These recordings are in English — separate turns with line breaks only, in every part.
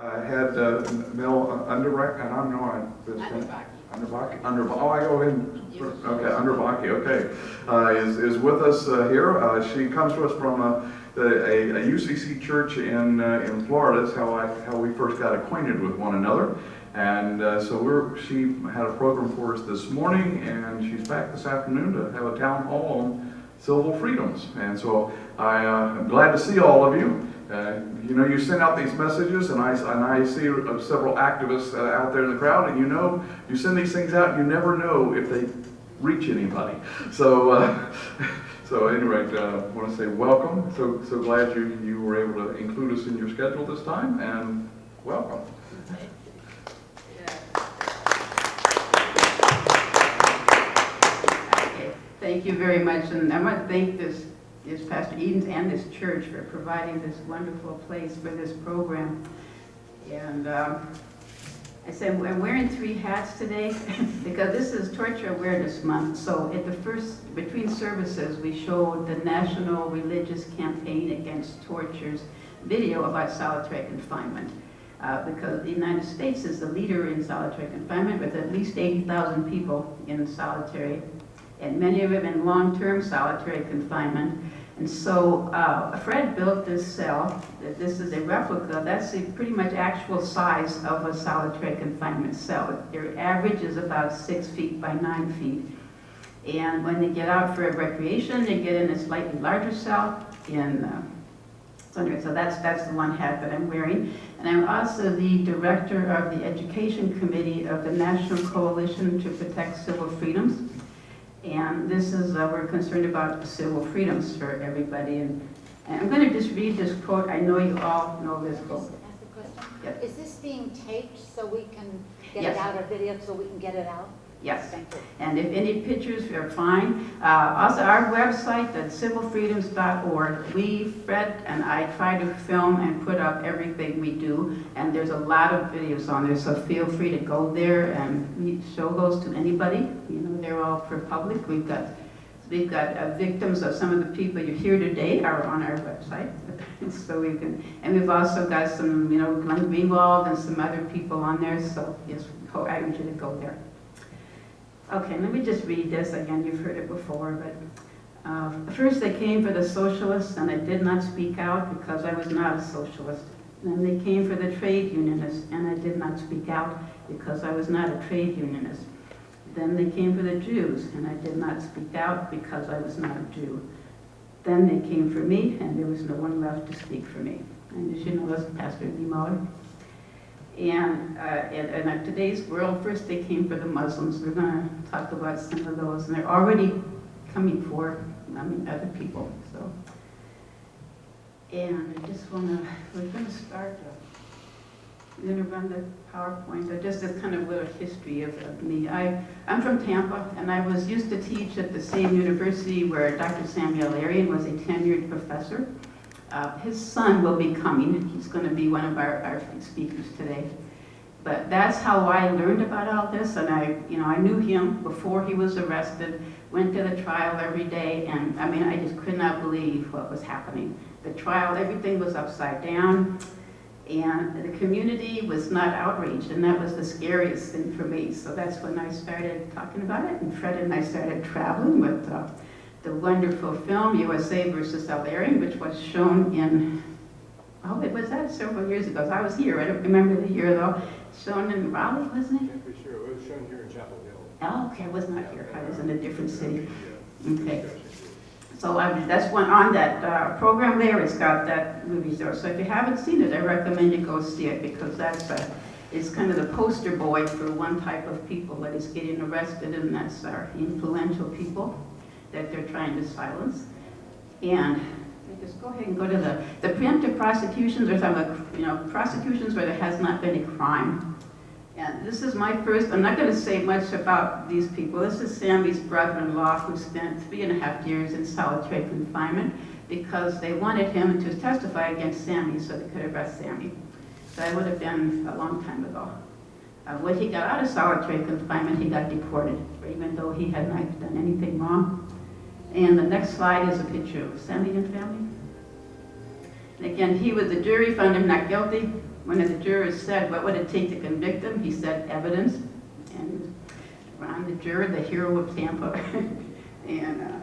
I had Mel Underbach, and I'm no, Underbach. Oh, I go in. Okay, Underbach. Okay, is with us here. She comes to us from a UCC church in Florida. That's how we first got acquainted with one another. And so she had a program for us this morning, and she's back this afternoon to have a town hall on civil freedoms. And so I'm glad to see all of you. You know, you send out these messages, and I see several activists out there in the crowd, and you send these things out, and you never know if they reach anybody. So, so anyway, I want to say welcome. So glad you were able to include us in your schedule this time, and welcome.
Thank you very much, and I want to thank this Pastor Edens and this church for providing this wonderful place for this program. And I said I'm wearing 3 hats today because this is Torture Awareness Month. So at between services, we showed the National Religious Campaign Against Torture's video about solitary confinement. Because the United States is the leader in solitary confinement with at least 80,000 people in solitary, and many of them in long-term solitary confinement. And so Fred built this cell. This is a replica. That's pretty much actual size of a solitary confinement cell. Their average is about 6 feet by 9 feet. And when they get out for recreation, they get in a slightly larger cell. So that's the one hat that I'm wearing. And I'm also the director of the Education Committee of the National Coalition to Protect Civil Freedoms. And this is, we're concerned about civil freedoms for everybody. And I'm going to just read this quote. I know you all know this quote.
Ask a question?
Yep.
Is this being taped so we can get
Yes.
it out, or video so we can get it out?
Yes.
Thank you.
And if any pictures are fine. Also, our website, that's civilfreedoms.org, Fred and I try to film and put up everything we do. And there's a lot of videos on there, so feel free to go there and we show those to anybody. You know, they're all for public. We've got victims of some of the people you hear today are on our website. So we can, and we've also got some, Glenn Greenwald and some other people on there. So yes, I urge you to go there. Okay, let me just read this again. You've heard it before, but first they came for the socialists, and I did not speak out because I was not a socialist. Then they came for the trade unionists, and I did not speak out because I was not a trade unionist. Then they came for the Jews, and I did not speak out because I was not a Jew. Then they came for me, and there was no one left to speak for me. And as you know, that's Pastor Ziyad. And in today's world, first they came for the Muslims. We're going to talk about some of those, and they're already coming for other people. So, and I just want to, we're going to start. I'm going to run the PowerPoint. Just a kind of little history of me. I'm from Tampa, and I used to teach at the same university where Dr. Samuel Arian was a tenured professor. His son will be coming. He's going to be one of our speakers today. But that's how I learned about all this, and I knew him before he was arrested, went to the trial every day, and I just could not believe what was happening. The trial, everything was upside down, and the community was not outraged, and that was the scariest thing for me. So that's when I started talking about it, and Fred and I started traveling with the wonderful film USA versus Arian, which was shown in, it was that several years ago. So I was here. I don't remember the year though. Shown in Raleigh, wasn't it?
Yeah, sure. It was shown here in Chapel Hill.
Oh, okay. I was not here. I was in a different city. Okay. So that's one on that program there. It's got that movie there. So if you haven't seen it, I recommend you go see it because it's kind of the poster boy for one type of people that is getting arrested, and that's our influential people that they're trying to silence. And just go ahead and go to the preemptive prosecutions, or some prosecutions where there has not been a crime. And this is my first, I'm not going to say much about these people. This is Sammy's brother-in-law who spent 3.5 years in solitary confinement because they wanted him to testify against Sammy so they could arrest Sammy. So that would have been a long time ago. When he got out of solitary confinement, he got deported, even though he had not done anything wrong. And the next slide is a picture of Sammy and family. And again, the jury found him not guilty, one of the jurors said, what would it take to convict him? He said, evidence. And Ron, the juror, the hero of Tampa. And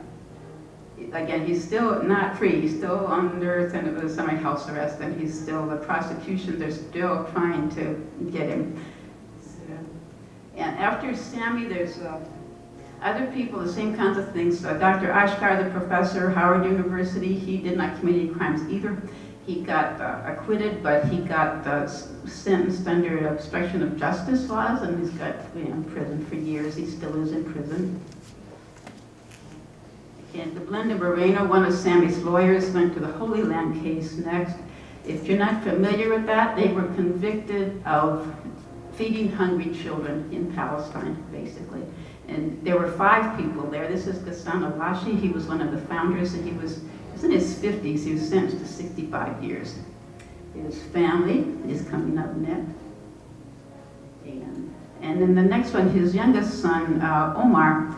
again, he's still not free. He's still under semi-house arrest, and he's still, the prosecution, they're still trying to get him. So, and after Sammy, there's other people, the same kinds of things. Dr. Ashkar, the professor, Howard University, he did not commit any crimes either. He got acquitted, but he got sentenced under obstruction of justice laws, and he's got in prison for years. He still is in prison. And Belinda Moreno, one of Sammy's lawyers, went to the Holy Land case next. If you're not familiar with that, they were convicted of feeding hungry children in Palestine, basically. And there were 5 people there. This is Ghassan Alashi. He was one of the founders, and he was in his 50s. He was sentenced to 65 years. His family is coming up next. And then the next one, his youngest son, Omar,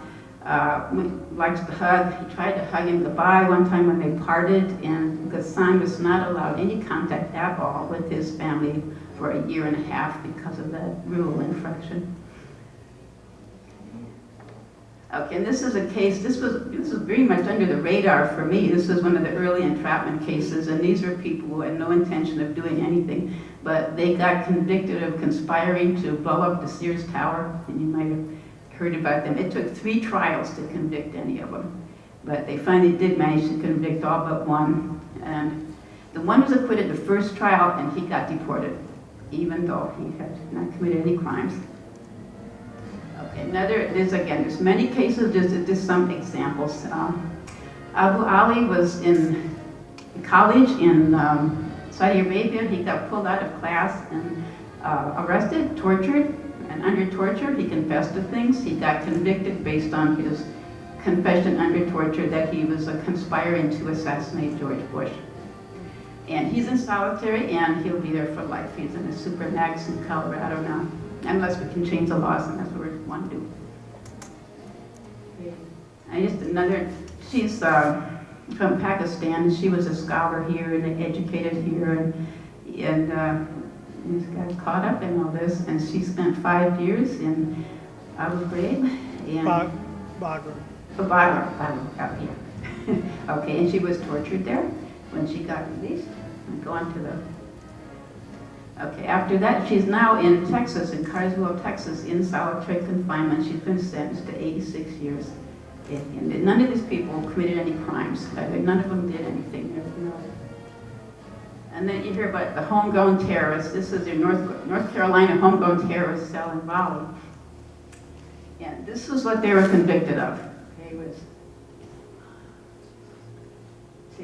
likes to hug. He tried to hug him goodbye one time when they parted, and Ghassan was not allowed any contact at all with his family for a year and a half because of that rule infraction. Okay, and this is a case, this was very much under the radar for me. This was one of the early entrapment cases, and these were people who had no intention of doing anything, but they got convicted of conspiring to blow up the Sears Tower, and you might have heard about them. It took 3 trials to convict any of them, but they finally did manage to convict all but one. And the one was acquitted the first trial, and he got deported, even though he had not committed any crimes. Okay, there's many cases, just some examples. Abu Ali was in college in Saudi Arabia. He got pulled out of class and arrested, tortured, and under torture he confessed to things. He got convicted based on his confession under torture that he was conspiring to assassinate George Bush. And he's in solitary, and he'll be there for life. He's in a supermax in Colorado now, unless we can change the laws, and that's what we want to do. And just another, she's from Pakistan. She was a scholar here and educated here, and just got caught up in all this. And she spent 5 years in Abu Ghraib. Bagram, out here. Okay, and she was tortured there when she got released. And go on to the. Okay, after that, she's now in Texas, in Carswell, Texas, in solitary confinement. She's been sentenced to 86 years. And none of these people committed any crimes. None of them did anything. And then you hear about the homegrown terrorists. This is your North Carolina homegrown terrorist cell in Raleigh. And this is what they were convicted of. Okay, was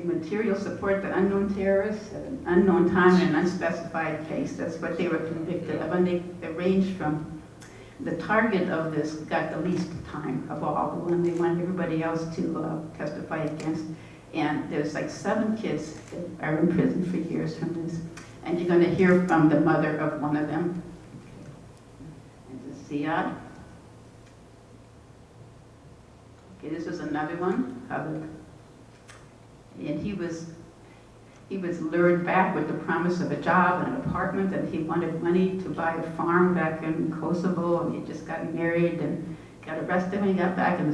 material support to unknown terrorists at an unknown time in an unspecified case. That's what they were convicted of. And they ranged from, the target of this got the least time of all, the one they wanted everybody else to testify against. And there's like 7 kids that are in prison for years from this. And you're going to hear from the mother of one of them. This is Ziyad. Okay, this is another one. And he was lured back with the promise of a job and an apartment, and he wanted money to buy a farm back in Kosovo, and he just got married and got arrested when he got back. And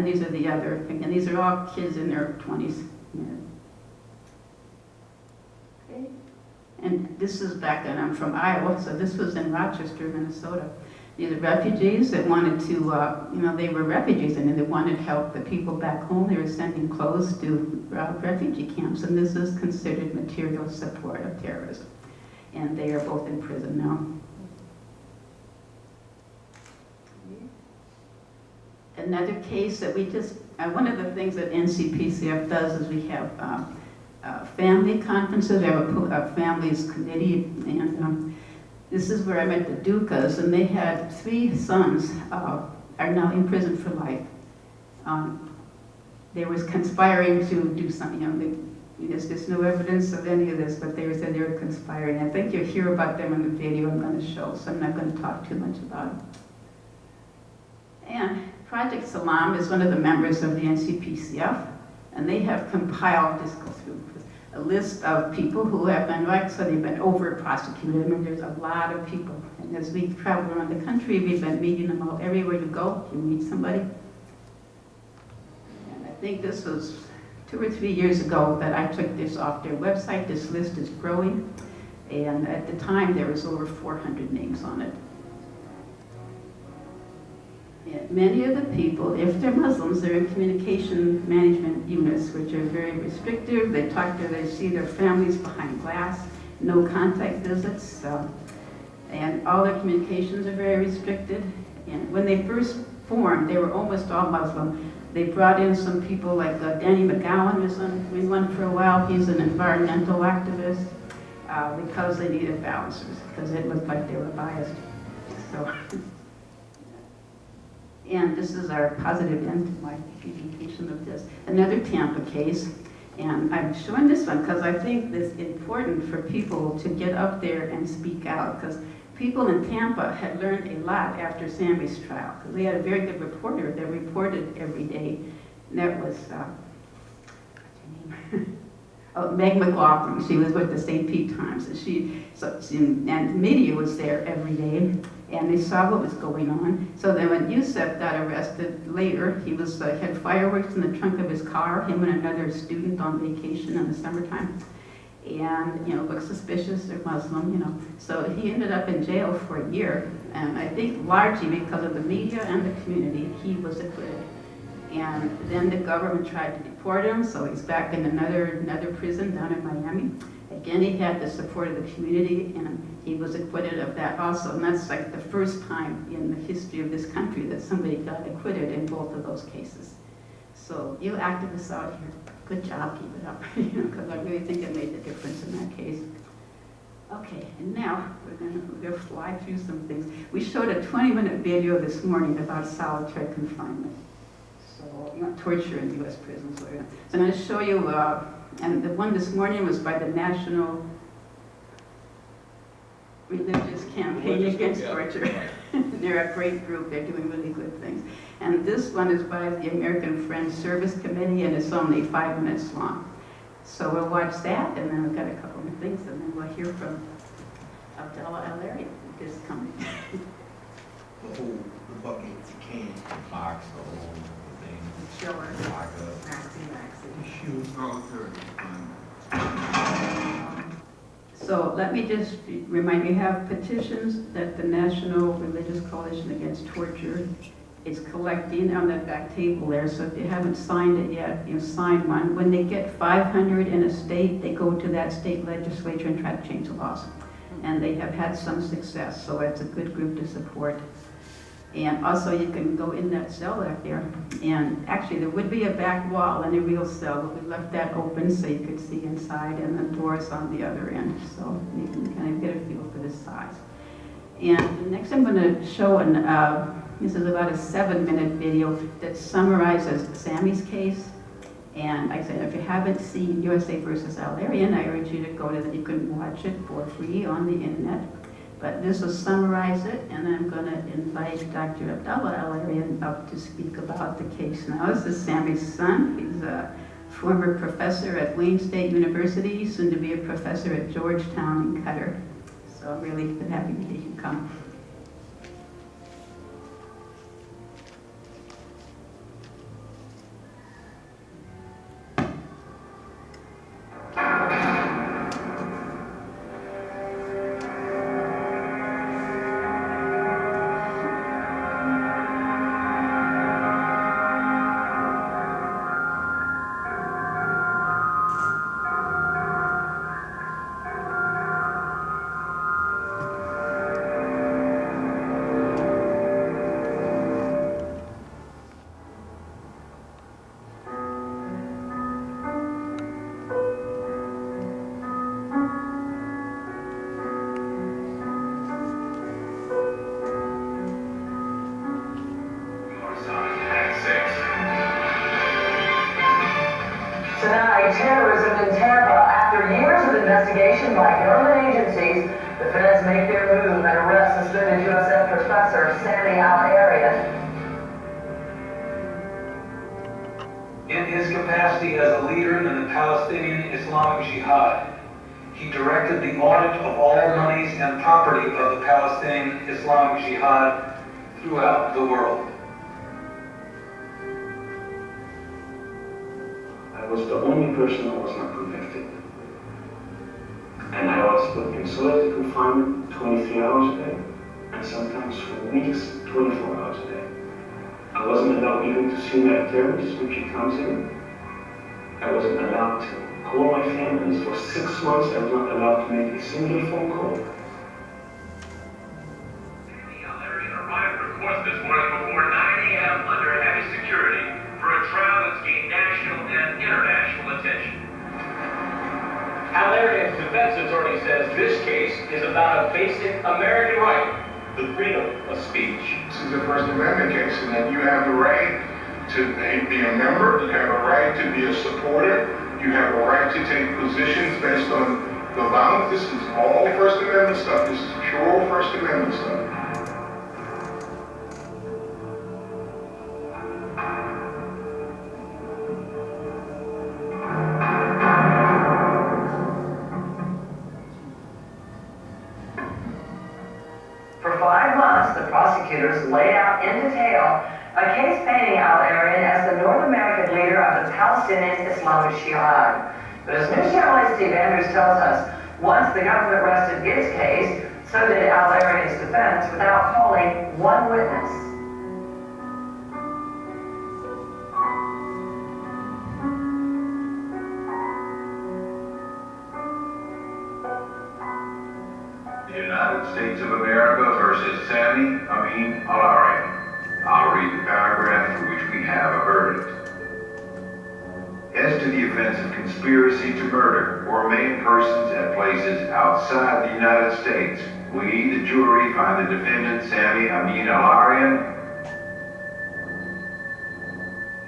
these are the other, and these are all kids in their 20s. Okay. And this is back, and I'm from Iowa, so this was in Rochester, Minnesota. These are refugees that wanted to, they were refugees, and they wanted help the people back home. They were sending clothes to refugee camps, and this is considered material support of terrorism. And they are both in prison now. Another case that we just, one of the things that NCPCF does is we have family conferences. We have a families committee, and this is where I met the Dukas, and they had 3 sons are now in prison for life. They was conspiring to do something, there's no evidence of any of this, but they said they were conspiring. I think you'll hear about them in the video I'm going to show, so I'm not going to talk too much about it. And Project Salam is one of the members of the NCPCF, and they have compiled, just go through, a list of people who have been, like, so they've been over-prosecuted. I mean, there's a lot of people. And as we travel around the country, we've been meeting them all. Everywhere you go, you meet somebody. And I think this was 2 or 3 years ago that I took this off their website. This list is growing. And at the time, there was over 400 names on it. And many of the people, if they're Muslims, they're in communication management units, which are very restrictive. They see their families behind glass, no contact visits, and all their communications are very restricted. And when they first formed, they were almost all Muslim. They brought in some people like Danny McGowan was in one for a while. He's an environmental activist because they needed balancers, because it looked like they were biased. So. And this is our positive end to my presentation of this. Another Tampa case, and I'm showing this one because I think it's important for people to get up there and speak out, because people in Tampa had learned a lot after Sammy's trial, because we had a very good reporter that reported every day, and that was, what's her name? Oh, Meg McLaughlin. She was with the St. Pete Times, and and the media was there every day, and they saw what was going on. So then when Youssef got arrested later, he was had fireworks in the trunk of his car, him and another student on vacation in the summertime, and looked suspicious. They're Muslim, So he ended up in jail for a year, and I think largely because of the media and the community, he was acquitted. And then the government tried to deport him, so he's back in another prison down in Miami. Again, he had the support of the community, and he was acquitted of that also. And that's like the first time in the history of this country that somebody got acquitted in both of those cases. So you activists out here, good job, keep it up, because I really think it made the difference in that case. Okay, and now we're gonna fly through some things. We showed a 20-minute video this morning about solitary confinement. So, torture in U.S. prisons. So I'm going to show you, and the one this morning was by the National Religious Campaign Against Torture. They're a great group. They're doing really good things. And this one is by the American Friends Service Committee, and it's only 5 minutes long. So we'll watch that, and then we've got a couple more things, and then we'll hear from Abdallah Al-Ari, who is coming.
The bucket, the can, the box, the whole thing.
Chiller.
Vodka.
Shoes.
Oh,
So let me just remind you, we have petitions that the National Religious Coalition Against Torture is collecting on that back table there. So if you haven't signed it yet, sign one. When they get 500 in a state, they go to that state legislature and try to change the laws. And they have had some success, so it's a good group to support. And also you can go in that cell back there. And actually there would be a back wall in a real cell, but we left that open so you could see inside, and the doors on the other end. So you can kind of get a feel for the size. And next I'm going to show this is about a 7-minute video that summarizes Sammy's case. And like I said, if you haven't seen USA versus Al-Arian, I urge you to go to you can watch it for free on the internet. But this will summarize it, and I'm going to invite Dr. Abdallah Al-Arian up to speak about the case now. This is Sammy's son. He's a former professor at Wayne State University, soon to be a professor at Georgetown in Qatar. So I'm really happy that he can come.
Tonight, terrorism in Tampa. After years of investigation by government agencies, the feds make their move and arrest suspended USF professor Sammy Al-Arian.
in his capacity as a leader in the Palestinian Islamic Jihad. He directed the audit of all monies and property of the Palestinian Islamic Jihad throughout the world.
I was the only person that was not convicted. And I was put in solitary confinement 23 hours a day, and sometimes for weeks, 24 hours a day. I wasn't allowed even to see my attorneys when she comes in. I wasn't allowed to call my families. For 6 months, I was not allowed to make a single phone call.
Arrived from court this morning before 9 a.m. under heavy security for a trial that's gained national and international attention.
Al-Arian's defense attorney says this case is about a basic American right, the freedom of speech.
This is a First Amendment case, and that you have the right to be a member, you have a right to be a supporter, you have a right to take positions based on the violence. This is all First Amendment stuff. This is pure First Amendment stuff.
For 5 months, the prosecutors laid out in detail a case painting Al-Arian as the North American leader of the Palestinian Islamic Jihad. But as News journalist Steve Andrews tells us, once the government rested its case, so did Al-Arian's defense without calling one witness.
The United States of America versus Sami Amin Al-Arian. I'll read the paragraph for which we have a verdict. As to the offense of conspiracy to murder or maim persons at places outside the United States, we, the jury, find the defendant Sami Amin Al-Arian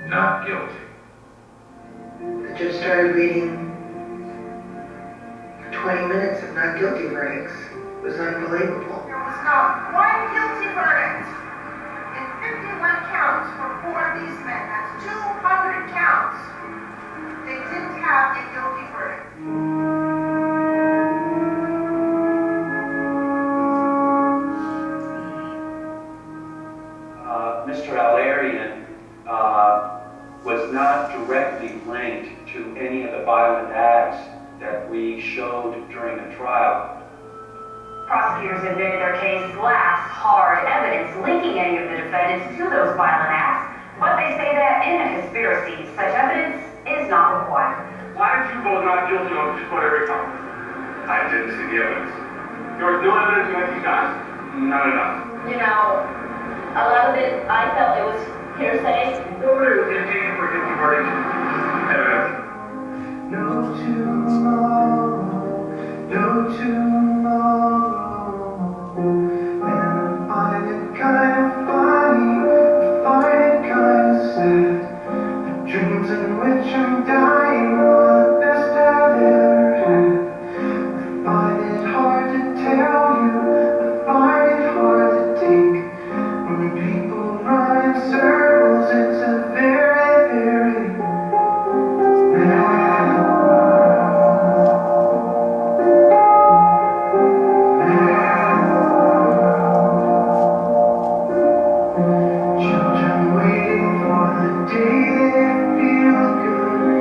not guilty.
The judge started reading 20 minutes of not guilty verdicts. It was unbelievable.
There was not one guilty verdict in 51 counts for 4 of these men. That's 200 counts. They didn't have a guilty verdict.
Mr. Al-Arian was not directly linked to any of the violent acts that we showed during the trial.
Prosecutors admitted their case lacks hard evidence linking any of the defendants to those violent acts, but they say that in a conspiracy, such evidence is not required.
Why did you vote not guilty on just about every count? I didn't see the evidence. There was no evidence against these guys. Not enough.
You know, a lot of it, I felt it was hearsay.
Nobody was impeached for guilty verdict. Evidence.
No tomorrow, no tomorrow. And I find it kind of funny, I find it kind of sad. The dreams in which I'm dying are the best I've ever had. I find it hard to tell you, I find it hard to take. When people run in circles, it's a very, very bad. Children waiting for the day they feel good.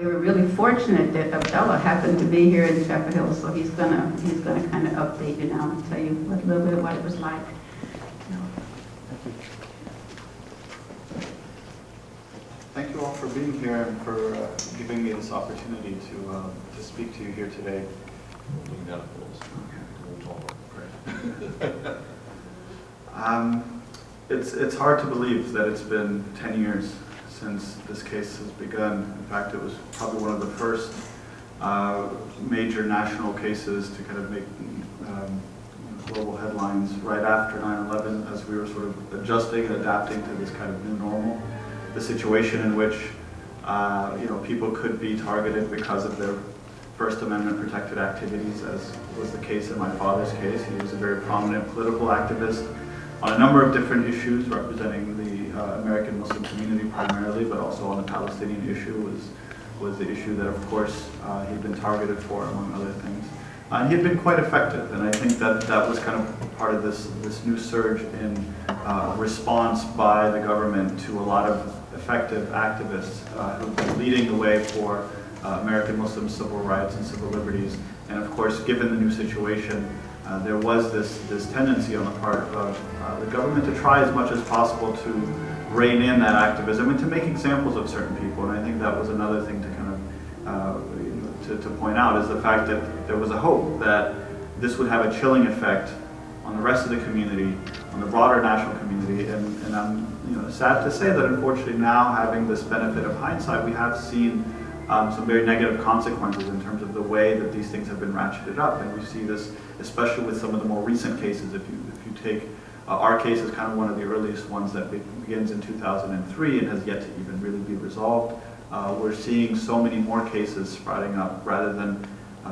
We were really fortunate that Abdullah happened to be here in Chapel Hill, so he's gonna kind of update you now and tell you a little bit of what it was like.
Thank you all for being here and for giving me this opportunity to speak to you here today. It's hard to believe that it's been 10 years since this case has begun. In fact, it was probably one of the first major national cases to kind of make global headlines right after 9/11, as we were sort of adjusting and adapting to this kind of new normal. The situation in which people could be targeted because of their First Amendment protected activities, as was the case in my father's case. He was a very prominent political activist on a number of different issues, representing the American Muslim community primarily, but also on the Palestinian issue was the issue that, of course, he'd been targeted for, among other things. And he had been quite effective, and I think that was kind of part of this new surge in response by the government to a lot of effective activists who've been leading the way for American Muslim civil rights and civil liberties. And of course, given the new situation, there was this tendency on the part of the government to try as much as possible to rein in that activism and to make examples of certain people. And I think that was another thing to kind of to point out, is the fact that there was a hope that this would have a chilling effect on the rest of the community, on the broader national community. And I'm sad to say that unfortunately now, having this benefit of hindsight, we have seen some very negative consequences in terms of the way that these things have been ratcheted up. And we see this especially with some of the more recent cases. If you take our case is kind of one of the earliest ones that begins in 2003 and has yet to even really be resolved. We're seeing so many more cases sprouting up rather than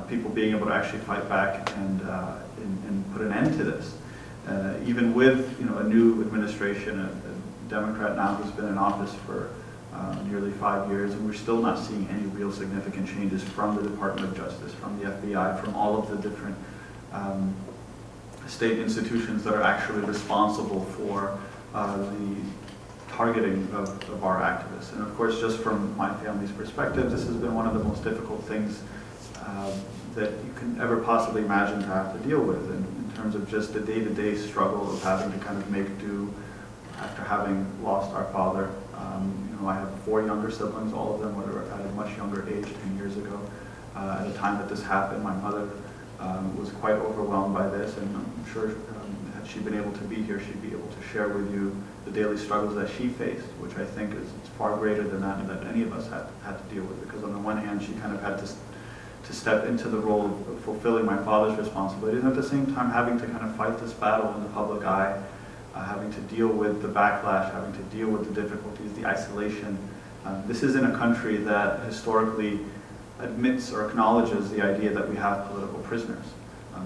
people being able to actually fight back and put an end to this. Even with a new administration, a Democrat now who's been in office for nearly 5 years, and we're still not seeing any real significant changes from the Department of Justice, from the FBI, from all of the different state institutions that are actually responsible for the targeting of our activists. And of course, just from my family's perspective, this has been one of the most difficult things that you can ever possibly imagine to have to deal with in terms of just the day-to-day struggle of having to kind of make do after having lost our father. I have 4 younger siblings, all of them were at a much younger age, 10 years ago. At the time that this happened, my mother was quite overwhelmed by this, and I'm sure had she been able to be here, she'd be able to share with you the daily struggles that she faced, which I think is far greater than that any of us had to deal with. Because on the one hand, she kind of had to step into the role of fulfilling my father's responsibilities, and at the same time having to kind of fight this battle in the public eye, having to deal with the backlash, having to deal with the difficulties, the isolation. This isn't a country that historically admits or acknowledges the idea that we have political prisoners.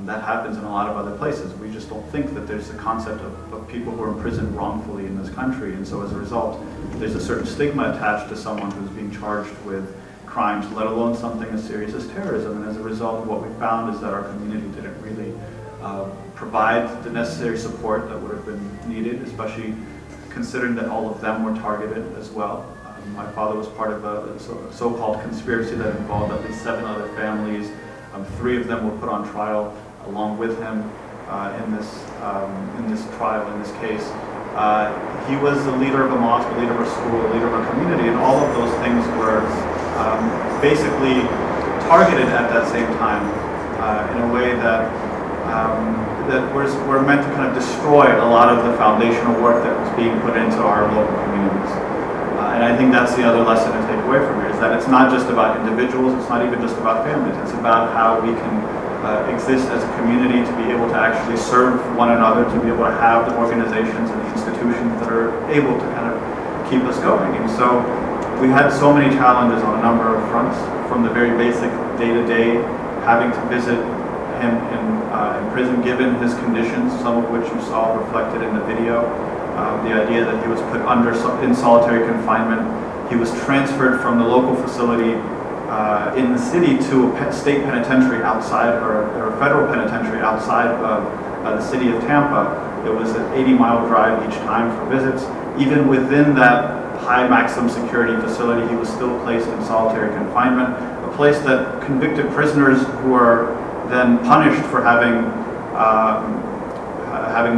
That happens in a lot of other places. We just don't think that there's a concept of people who are imprisoned wrongfully in this country, and so as a result, there's a certain stigma attached to someone who's being charged with crimes, let alone something as serious as terrorism. And as a result, what we found is that our community didn't really provide the necessary support that would have been needed, especially considering that all of them were targeted as well. My father was part of a so-called conspiracy that involved at least 7 other families. 3 of them were put on trial along with him in this trial, in this case. He was the leader of a mosque, a leader of a school, a leader of a community, and all of those things were basically targeted at that same time in a way that were meant to kind of destroy a lot of the foundational work that was being put into our local communities. And I think that's the other lesson to take away from here, is that it's not just about individuals, it's not even just about families, it's about how we can exist as a community to be able to actually serve one another, to be able to have the organizations and the institutions that are able to kind of keep us going. And so we had so many challenges on a number of fronts, from the very basic day-to-day, having to visit him in prison given his conditions, some of which you saw reflected in the video. The idea that he was put in solitary confinement. He was transferred from the local facility in the city to a state penitentiary outside, or a federal penitentiary outside of the city of Tampa. It was an 80-mile drive each time for visits. Even within that high maximum security facility. He was still placed in solitary confinement, a place that convicted prisoners who are then punished for having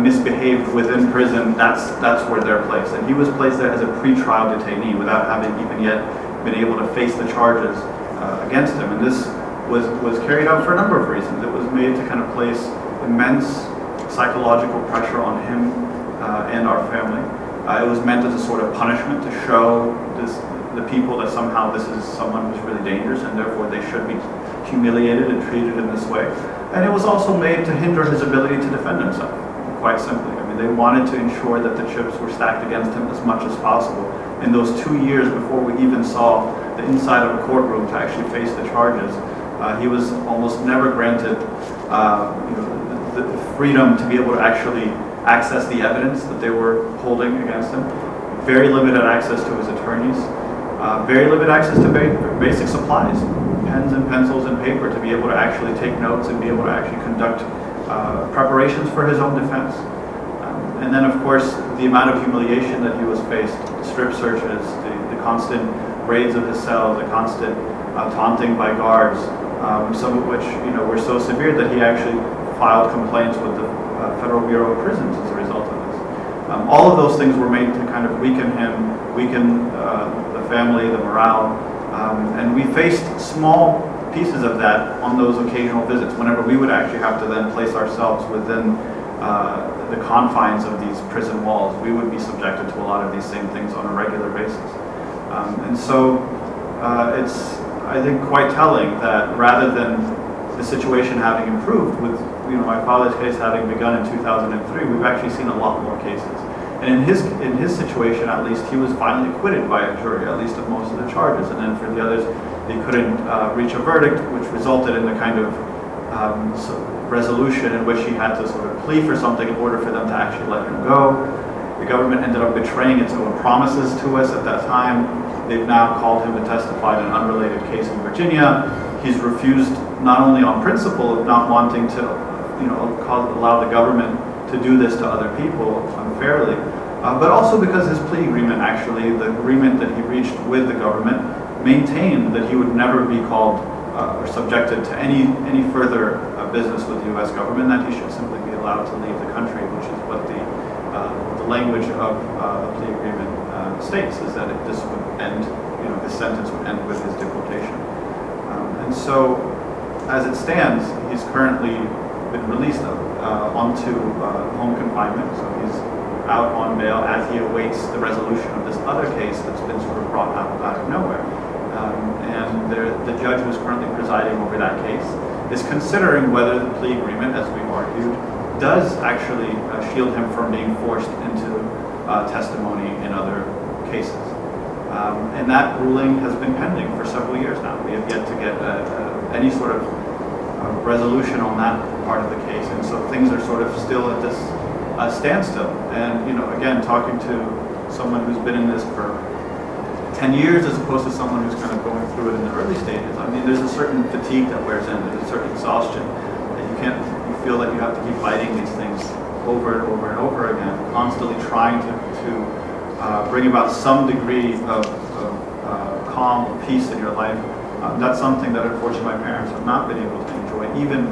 misbehaved within prison. That's where they're placed, and he was placed there as a pre-trial detainee without having even yet been able to face the charges against him. And this was carried out for a number of reasons. It was made to kind of place immense psychological pressure on him and our family. It was meant as a sort of punishment to show the people that somehow this is someone who's really dangerous and therefore they should be humiliated and treated in this way. And it was also made to hinder his ability to defend himself, quite simply. I mean, they wanted to ensure that the chips were stacked against him as much as possible. In those 2 years before we even saw the inside of a courtroom to actually face the charges, he was almost never granted the freedom to be able to actually access the evidence that they were holding against him. Very limited access to his attorneys. Very limited access to basic supplies, pens and pencils and paper to be able to actually take notes and be able to actually conduct preparations for his own defense. And then, of course, the amount of humiliation that he was faced, strip searches, the constant raids of his cell, the constant taunting by guards, some of which were so severe that he actually filed complaints with the Federal Bureau of Prisons as a result of this. All of those things were made to kind of weaken him, weaken the family, the morale, and we faced small pieces of that on those occasional visits. Whenever we would actually have to then place ourselves within the confines of these prison walls, we would be subjected to a lot of these same things on a regular basis. And so it's, I think, quite telling that rather than the situation having improved with my father's case having begun in 2003, we've actually seen a lot more cases. And in his situation, at least, he was finally acquitted by a jury, at least of most of the charges. And then for the others, they couldn't reach a verdict, which resulted in the kind of resolution in which he had to sort of plea for something in order for them to actually let him go. The government ended up betraying its own promises to us at that time. They've now called him to testify in an unrelated case in Virginia. He's refused, not only on principle of not wanting to allow the government to do this to other people unfairly, but also because his plea agreement, actually, the agreement that he reached with the government, maintained that he would never be called or subjected to any further business with the U.S. government, that he should simply be allowed to leave the country, which is what the language of the plea agreement states, is that this would end, his sentence would end with his deportation. And so, as it stands, he's currently been released onto home confinement, so he's out on bail as he awaits the resolution of this other case that's been sort of brought out of nowhere. And the judge who's currently presiding over that case is considering whether the plea agreement, as we've argued, does actually shield him from being forced into testimony in other cases. And that ruling has been pending for several years now. We have yet to get any sort of resolution on that part of the case, and so things are sort of still at this standstill. And again, talking to someone who's been in this for 10 years as opposed to someone who's kind of going through it in the early stages, I mean, there's a certain fatigue that wears in, there's a certain exhaustion, that you feel that you have to keep fighting these things over and over and over again, constantly trying to bring about some degree of calm or peace in your life. That's something that unfortunately my parents have not been able to enjoy, even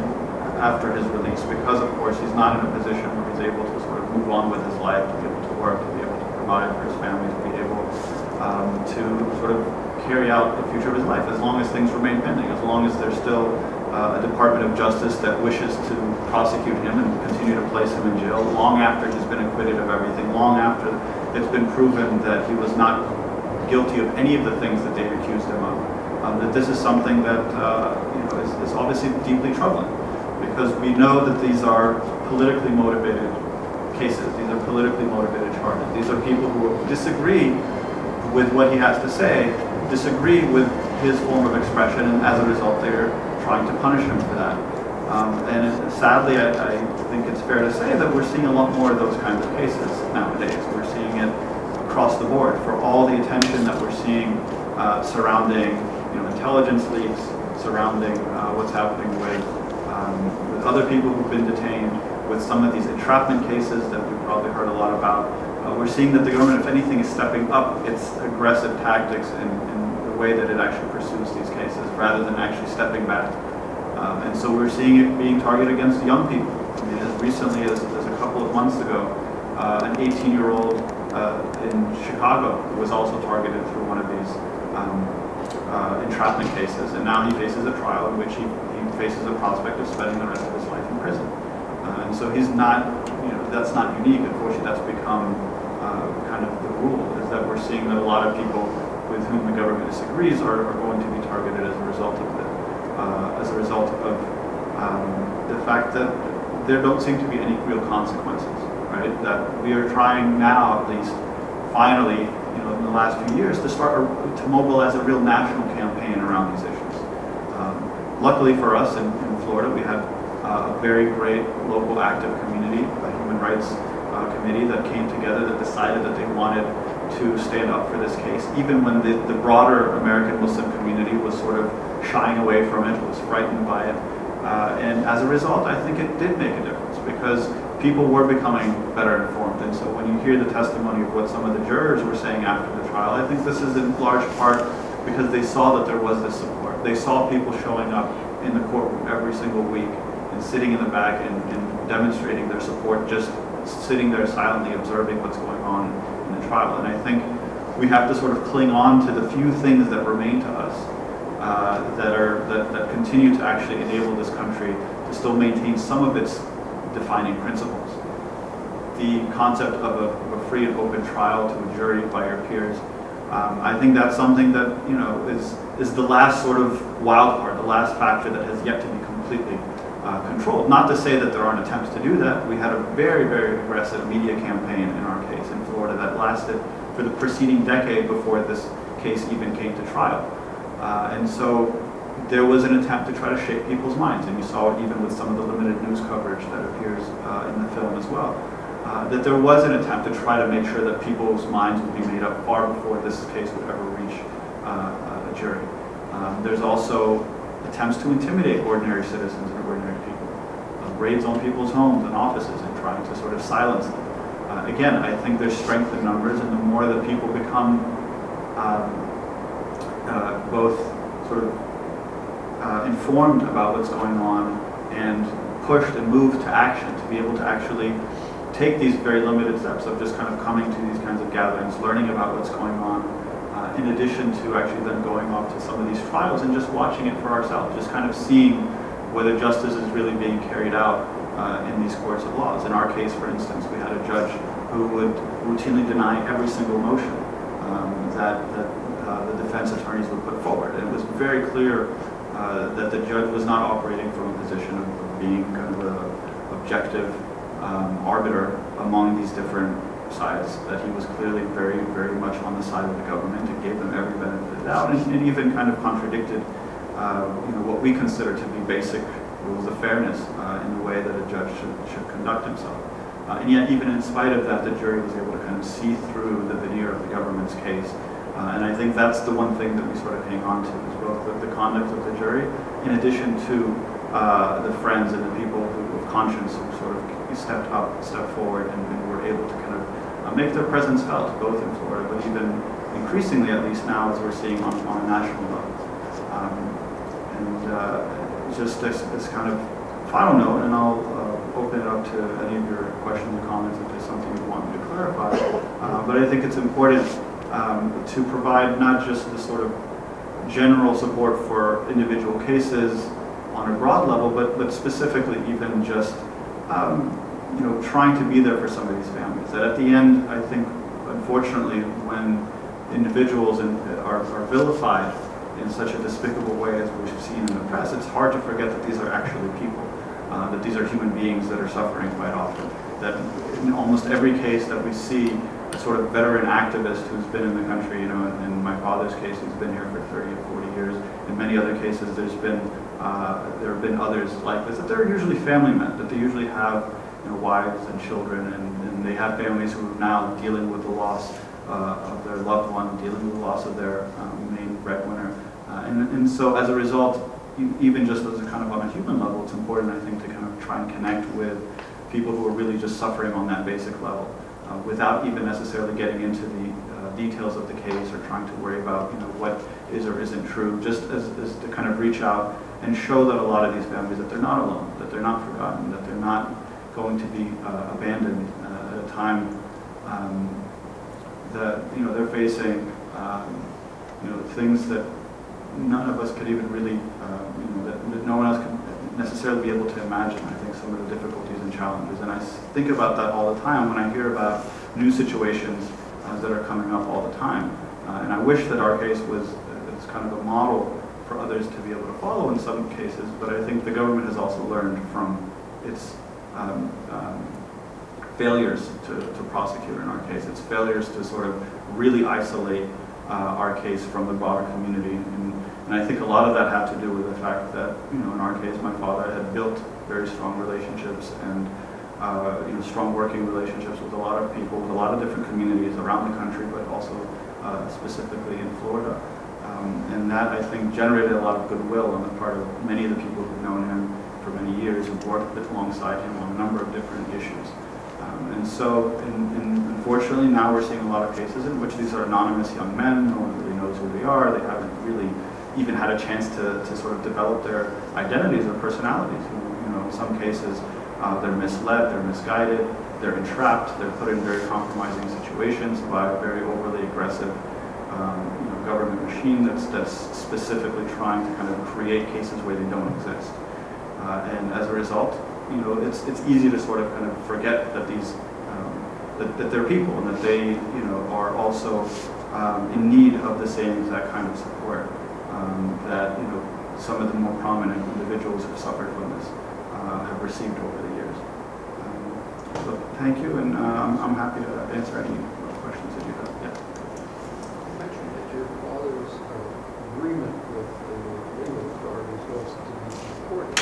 after his release, because of course he's not in a position where he's able to sort of move on with his life, to be able to work, to be able to provide for his family, to be able to sort of carry out the future of his life, as long as things remain pending, as long as there's still a Department of Justice that wishes to prosecute him and continue to place him in jail, long after he's been acquitted of everything, long after it's been proven that he was not guilty of any of the things that they accused him of. That this is something that is obviously deeply troubling, because we know that these are politically motivated cases. These are politically motivated charges. These are people who disagree with what he has to say, disagree with his form of expression, and as a result, they're trying to punish him for that. And sadly, I think it's fair to say that we're seeing a lot more of those kinds of cases nowadays. We're seeing it across the board for all the attention that we're seeing surrounding intelligence leaks, surrounding what's happening with other people who've been detained, with some of these entrapment cases that we've probably heard a lot about. We're seeing that the government, if anything, is stepping up its aggressive tactics in the way that it actually pursues these cases, rather than actually stepping back. And so we're seeing it being targeted against young people. I mean, as recently as a couple of months ago, an 18-year-old in Chicago was also targeted through one of these entrapment cases, and now he faces a trial in which he faces a prospect of spending the rest of his life in prison. And so he's not, that's not unique. Unfortunately, that's become kind of the rule, is that we're seeing that a lot of people with whom the government disagrees are going to be targeted as a result of it, the fact that there don't seem to be any real consequences, right? That we are trying now, at least, finally, in the last few years, to mobilize a real national campaign around these issues. Luckily for us in Florida, we had a very great local active community, a human rights committee that came together, that decided that they wanted to stand up for this case, even when the broader American Muslim community was sort of shying away from it, was frightened by it. And as a result, I think it did make a difference, because people were becoming better informed. And so when you hear the testimony of what some of the jurors were saying after the trial, I think this is in large part because they saw that there was this support. They saw people showing up in the courtroom every single week and sitting in the back and demonstrating their support, just sitting there silently observing what's going on in the trial. And I think we have to sort of cling on to the few things that remain to us that continue to actually enable this country to still maintain some of its defining principles. The concept of a free and open trial to a jury by your peers, I think that's something that is the last sort of wild card, the last factor that has yet to be completely controlled. Not to say that there aren't attempts to do that. We had a very, very aggressive media campaign in our case in Florida that lasted for the preceding decade before this case even came to trial. And so there was an attempt to try to shake people's minds, and you saw it even with some of the limited news coverage that appears in the film as well. That there was an attempt to try to make sure that people's minds would be made up far before this case would ever reach a jury. There's also attempts to intimidate ordinary citizens and ordinary people, raids on people's homes and offices and trying to sort of silence them. Again, I think there's strength in numbers, and the more that people become both sort of informed about what's going on and pushed and moved to action to be able to actually take these very limited steps of just kind of coming to these kinds of gatherings, learning about what's going on, in addition to actually then going off to some of these trials and just watching it for ourselves, just kind of seeing whether justice is really being carried out in these courts of laws. In our case, for instance, we had a judge who would routinely deny every single motion that the defense attorneys would put forward. And it was very clear that the judge was not operating from a position of being kind of an objective arbiter among these different sides, that he was clearly very, very much on the side of the government and gave them every benefit of the doubt, and even kind of contradicted what we consider to be basic rules of fairness in the way that a judge should conduct himself. And yet, even in spite of that, the jury was able to kind of see through the veneer of the government's case. And I think that's the one thing that we sort of hang on to, is both the conduct of the jury, in addition to the friends and the people of conscience who sort of stepped up, stepped forward, and were able to kind of make their presence felt, both in Florida, but even increasingly, at least now, as we're seeing on a national level. Just this kind of final note, and I'll open it up to any of your questions or comments if there's something you want me to clarify. But I think it's important to provide not just the sort of general support for individual cases on a broad level, but specifically even just trying to be there for some of these families. That at the end, I think, unfortunately, when individuals are vilified in such a despicable way as we've seen in the press, it's hard to forget that these are actually people, that these are human beings that are suffering quite often. That in almost every case that we see a sort of veteran activist who's been in the country, in my father's case, he's been here for 30 or 40 years. In many other cases, there have been others like this, that they're usually family men, that they usually have wives and children, and they have families who are now dealing with the loss of their loved one, dealing with the loss of their main breadwinner. And so as a result, even just as a kind of on a human level, it's important, I think, to kind of try and connect with people who are really just suffering on that basic level, without even necessarily getting into the details of the case or trying to worry about what is or isn't true, just as to kind of reach out and show that a lot of these families that they're not alone, that they're not forgotten, that they're not going to be abandoned at a time that they're facing things that none of us could even really that no one else could necessarily be able to imagine. I think some of the difficulties and challenges, and I think about that all the time when I hear about new situations that are coming up all the time. And I wish that our case was kind of a model for others to be able to follow in some cases, but I think the government has also learned from its failures to prosecute in our case, its failures to sort of really isolate our case from the broader community. And I think a lot of that had to do with the fact that, in our case, my father had built very strong relationships and strong working relationships with a lot of people, with a lot of different communities around the country, but also specifically in Florida. And that, I think, generated a lot of goodwill on the part of many of the people who've known him for many years, who've worked alongside him on a number of different issues. And so, unfortunately, now we're seeing a lot of cases in which these are anonymous young men. No one really knows who they are. They haven't really even had a chance to sort of develop their identities or personalities. In some cases, they're misled, they're misguided, they're entrapped, they're put in very compromising situations by a very overly aggressive government machine that's specifically trying to kind of create cases where they don't exist. And as a result, it's easy to sort of kind of forget that these that they're people and that they are also in need of the same exact kind of support that some of the more prominent individuals who suffered from this have received over the years. So thank you, and I'm happy to answer any questions that you have. Yeah.
You mentioned that your father's agreement with the legal authorities was to be deported.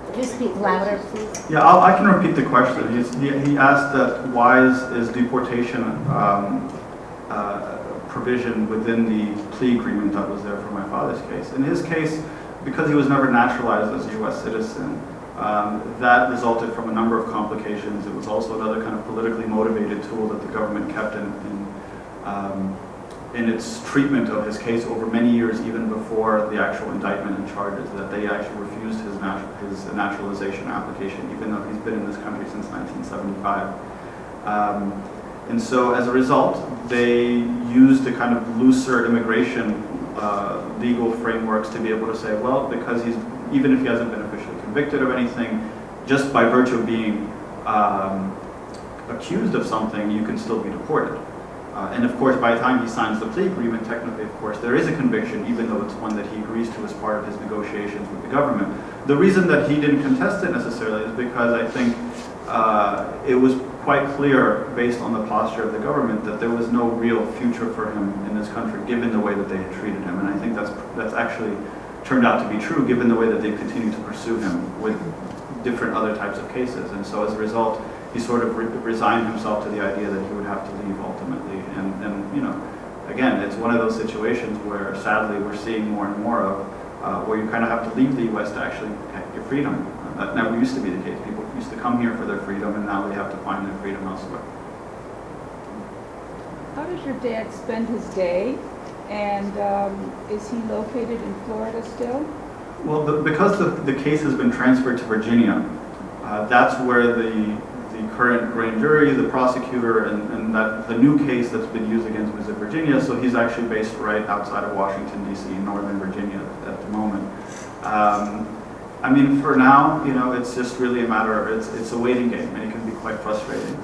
Could you speak louder, please?
Yeah, I can repeat the question. He asked that why is deportation provision within the plea agreement that was there for my father's case. In his case, because he was never naturalized as a U.S. citizen, that resulted from a number of complications. It was also another kind of politically motivated tool that the government kept in its treatment of his case over many years, even before the actual indictment and charges, that they actually refused his naturalization application, even though he's been in this country since 1975. And so as a result, they used the kind of looser immigration legal frameworks to be able to say, well, because even if he hasn't been officially convicted of anything, just by virtue of being accused of something, you can still be deported. And of course, by the time he signs the plea agreement, technically, of course, there is a conviction, even though it's one that he agrees to as part of his negotiations with the government. The reason that he didn't contest it necessarily is because I think it was quite clear, based on the posture of the government, that there was no real future for him in this country, given the way that they had treated him. And I think that's actually turned out to be true, given the way that they continued to pursue him with different other types of cases. And so as a result, he sort of resigned himself to the idea that he would have to leave ultimately. And again, it's one of those situations where sadly we're seeing more and more of, where you kind of have to leave the U.S. to actually get your freedom. That never used to be the case. People used to come here for their freedom, and now they have to find their freedom elsewhere.
How does your dad spend his day? And is he located in Florida still?
Well, because the case has been transferred to Virginia, that's where the current grand jury, the prosecutor, and that the new case that's been used against him is in Virginia, so he's actually based right outside of Washington, D.C., in Northern Virginia at the moment. I mean, for now, it's just really a matter of, it's a waiting game, and it can be quite frustrating.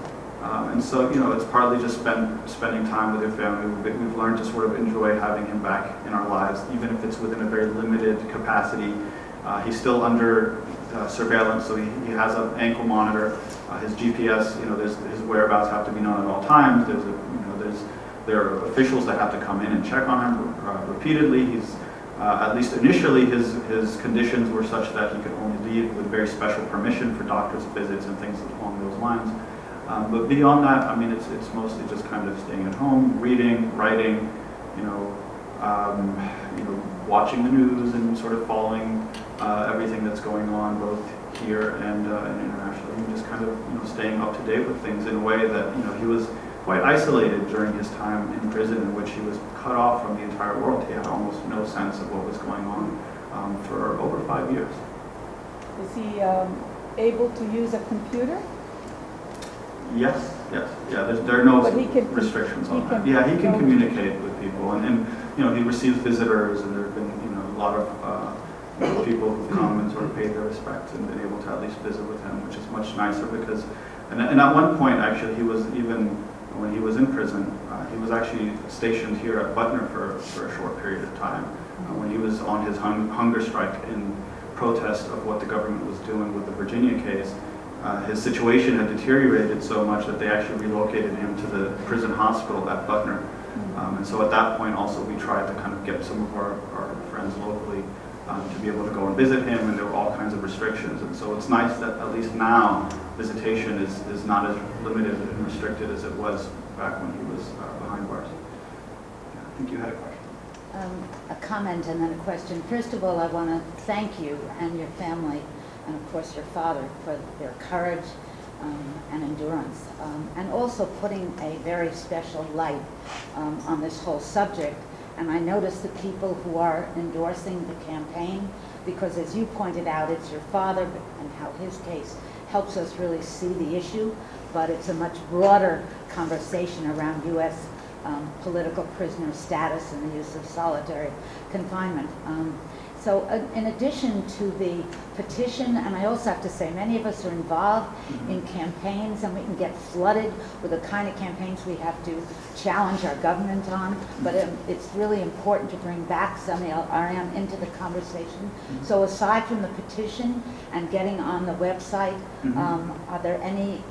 And so, it's partly just spending time with your family. We've learned to sort of enjoy having him back in our lives, even if it's within a very limited capacity. He's still under surveillance, so he has an ankle monitor. His GPS, his whereabouts have to be known at all times. There are officials that have to come in and check on him repeatedly. He's at least initially, his conditions were such that he could only leave with very special permission for doctor's visits and things along those lines. But beyond that, I mean, it's mostly just kind of staying at home, reading, writing, watching the news and sort of following everything that's going on both here and internationally, and just kind of staying up to date with things in a way that he was quite isolated during his time in prison, in which he was cut off from the entire world. He had almost no sense of what was going on for over 5 years.
Is he able to use a computer?
Yes. Yeah, there are no restrictions on that. Yeah, he can communicate with people, and he receives visitors, and there have been a lot of people who've come and sort of paid their respects and been able to at least visit with him, which is much nicer because, and at one point actually, he was even when he was in prison, he was actually stationed here at Butner for a short period of time when he was on his hunger strike in protest of what the government was doing with the Virginia case. His situation had deteriorated so much that they actually relocated him to the prison hospital at Butner. And so at that point also we tried to kind of get some of our friends locally to be able to go and visit him, and there were all kinds of restrictions. And so it's nice that at least now visitation is not as limited and restricted as it was back when he was behind bars. Yeah, I think you had a question.
A comment and then a question. First of all, I want to thank you and your family, and of course your father, for their courage and endurance, and also putting a very special light on this whole subject. And I noticed the people who are endorsing the campaign, because as you pointed out, it's your father and how his case helps us really see the issue, but it's a much broader conversation around U.S. Political prisoner status and the use of solitary confinement. So in addition to the petition, and I also have to say many of us are involved in campaigns, and we can get flooded with the kind of campaigns we have to challenge our government on, but it's really important to bring back some REM into the conversation. So aside from the petition and getting on the website, are there any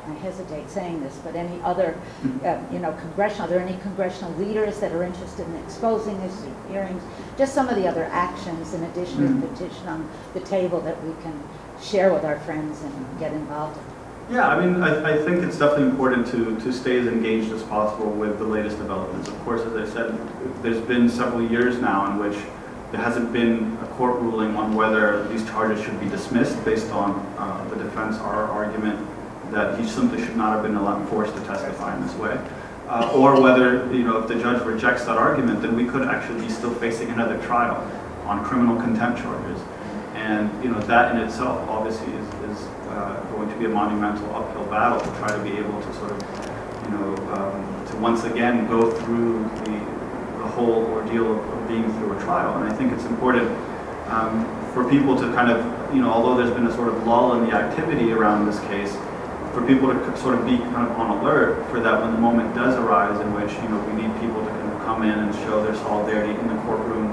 I hesitate saying this, but any other, are there any congressional leaders that are interested in exposing this, hearings, just some of the other actions in addition to the petition on the table that we can share with our friends and get involved in?
Yeah, I mean, I think it's definitely important to stay as engaged as possible with the latest developments. Of course, as I said, there's been several years now in which there hasn't been a court ruling on whether these charges should be dismissed based on the defense, our argument that he simply should not have been forced to testify in this way, or whether, if the judge rejects that argument, then we could actually be still facing another trial on criminal contempt charges. And that in itself obviously is going to be a monumental uphill battle to try to be able to sort of, to once again go through the whole ordeal of being through a trial. And I think it's important for people to kind of, although there's been a sort of lull in the activity around this case, for people to sort of be kind of on alert for that when the moment does arise in which, we need people to kind of come in and show their solidarity in the courtroom,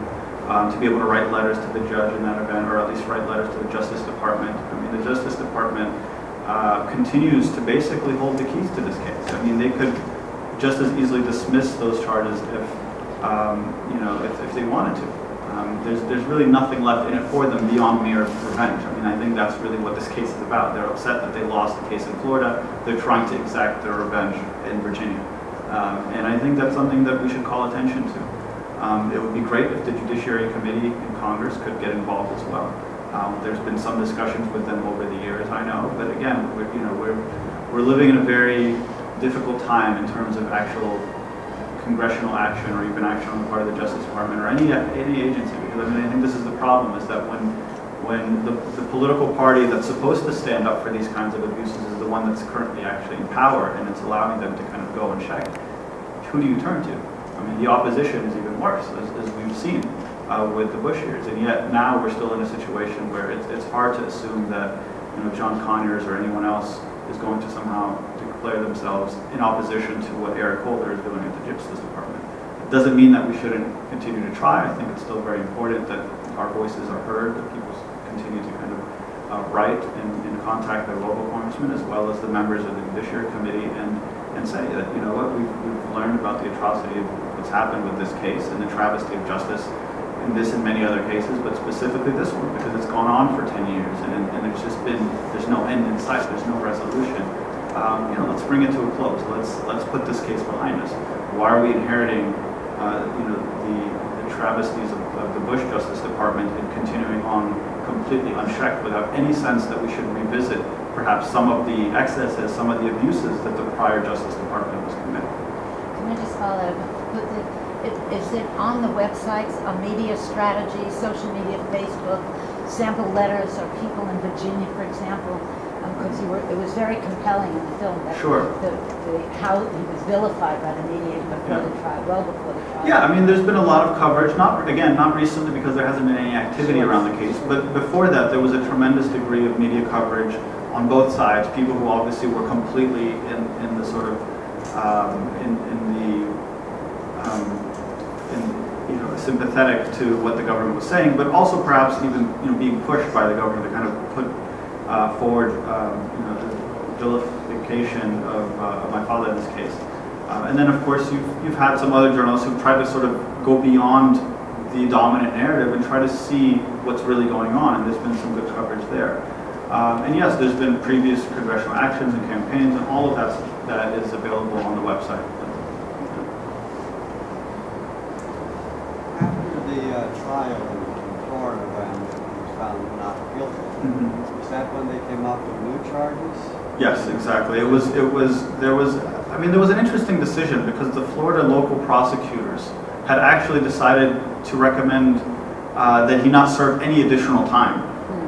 to be able to write letters to the judge in that event, or at least write letters to the Justice Department. I mean, the Justice Department continues to basically hold the keys to this case. I mean, they could just as easily dismiss those charges if, if they wanted to. There's really nothing left in it for them beyond mere revenge. I mean, I think that's really what this case is about. They're upset that they lost the case in Florida. They're trying to exact their revenge in Virginia. And I think that's something that we should call attention to. It would be great if the Judiciary Committee in Congress could get involved as well. There's been some discussions with them over the years, I know, but again, we're living in a very difficult time in terms of actual congressional action or even action on the part of the Justice Department or any agency. Because I mean, I think this is the problem, is that when the political party that's supposed to stand up for these kinds of abuses is the one that's currently actually in power, and it's allowing them to kind of go and check, who do you turn to? I mean, the opposition is even worse, as we've seen with the Bush years, and yet now we're still in a situation where it's hard to assume that John Conyers or anyone else is going to somehow declare themselves in opposition to what Eric Holder is doing at the Justice Department. It doesn't mean that we shouldn't continue to try. I think it's still very important that our voices are heard, that people continue to kind of write and contact their local congressmen as well as the members of the Judiciary Committee and say that, we've learned about the atrocity of what's happened with this case and the travesty of justice in this and many other cases, but specifically this one, because it's gone on for 10 years and there's no end in sight, there's no resolution. Let's bring it to a close. Let's put this case behind us. Why are we inheriting, the travesties of the Bush Justice Department and continuing on completely unchecked without any sense that we should revisit perhaps some of the excesses, some of the abuses that the prior Justice Department was committing.
Can I just follow up? Is it on the websites, a media strategy, social media, Facebook, sample letters, or people in Virginia, for example? Because it was very compelling in the film that how he was vilified by the media before the trial, well before the trial.
Yeah, I mean, there's been a lot of coverage, not recently because there hasn't been any activity around the case, but before that there was a tremendous degree of media coverage on both sides, people who obviously were completely in the sort of, sympathetic to what the government was saying, but also perhaps even being pushed by the government to kind of put forward the vilification of my father in this case. And then of course you've had some other journalists who've tried to sort of go beyond the dominant narrative and try to see what's really going on, and there's been some good coverage there. And yes, there's been previous congressional actions and campaigns, and all of that is available on the website.
The trial in Florida when he was found not guilty. Is that when they came up with new charges?
Yes, exactly. There was an interesting decision because the Florida local prosecutors had actually decided to recommend that he not serve any additional time.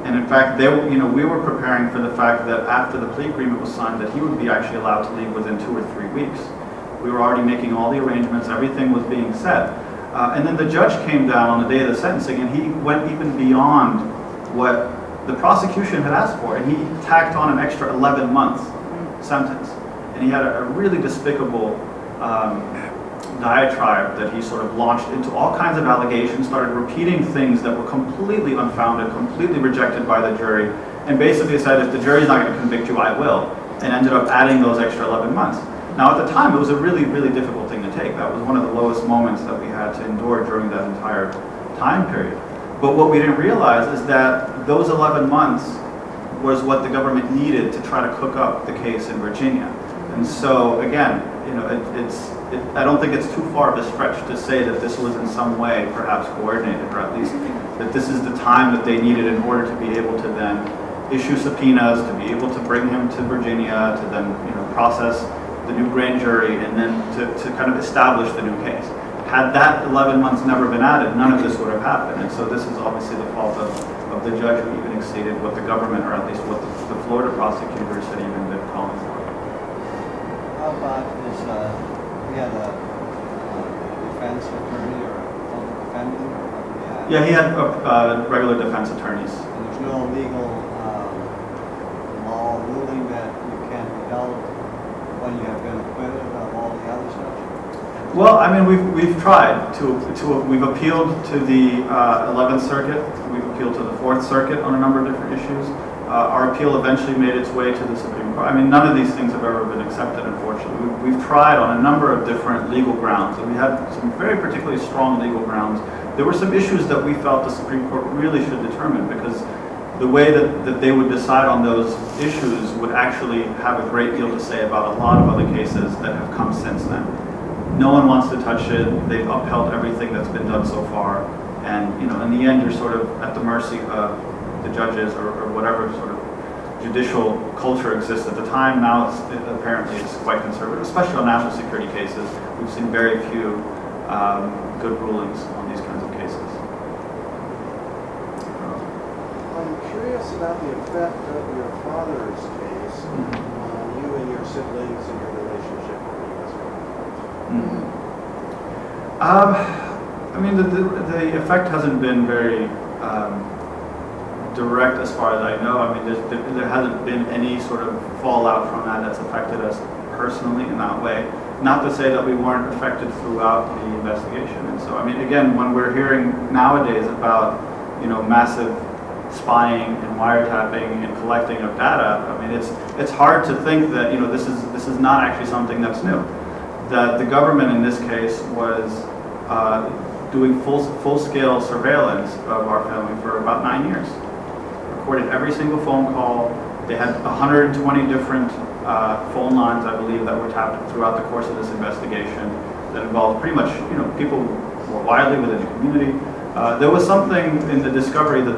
And in fact, we were preparing for the fact that after the plea agreement was signed, that he would be actually allowed to leave within 2 or 3 weeks. We were already making all the arrangements, everything was being set. And then the judge came down on the day of the sentencing, and he went even beyond what the prosecution had asked for, and he tacked on an extra 11-month sentence. And he had a really despicable diatribe that he sort of launched into all kinds of allegations, started repeating things that were completely unfounded, completely rejected by the jury, and basically said, if the jury's not going to convict you, I will, and ended up adding those extra 11 months. Now at the time, it was a really, really difficult thing to take. That was one of the lowest moments that we had to endure during that entire time period. But what we didn't realize is that those 11 months was what the government needed to try to cook up the case in Virginia. And so again, I don't think it's too far of a stretch to say that this was in some way perhaps coordinated, or at least that this is the time that they needed in order to be able to then issue subpoenas, to be able to bring him to Virginia, to then process the new grand jury, and then to kind of establish the new case. Had that 11 months never been added, none of this would have happened. And so this is obviously the fault of the judge, who even exceeded what the government, or at least what the Florida prosecutors had even been calling for.
How about his, he had a defense attorney or a public defender? Or what he had?
Yeah, he had regular defense attorneys.
And there's no legal law ruling that you can't be held when you have been acquitted of all the other stuff?
Well, I mean, we've tried we've appealed to the 11th Circuit, we've appealed to the 4th Circuit on a number of different issues. Our appeal eventually made its way to the Supreme Court. I mean, none of these things have ever been accepted, unfortunately. We've tried on a number of different legal grounds, and we had some very particularly strong legal grounds. There were some issues that we felt the Supreme Court really should determine, because the way that they would decide on those issues would actually have a great deal to say about a lot of other cases that have come since then. No one wants to touch it. They've upheld everything that's been done so far, and in the end, you're sort of at the mercy of the judges or whatever sort of judicial culture exists at the time. Now apparently it's quite conservative, especially on national security cases. We've seen very few good rulings on these kinds of cases.
I'm curious about the effect of your father's case on you and your siblings and your relationship with the U.S. government.
I mean, the effect hasn't been very direct as far as I know. I mean, there hasn't been any sort of fallout from that that's affected us personally in that way. Not to say that we weren't affected throughout the investigation. And so, I mean, again, when we're hearing nowadays about, massive spying and wiretapping and collecting of data, I mean, it's hard to think that, this is not actually something that's new. That the government in this case was doing full-scale surveillance of our family for about 9 years. Recorded every single phone call. They had 120 different phone lines, I believe, that were tapped throughout the course of this investigation that involved pretty much, people who were widely within the community. There was something in the discovery, the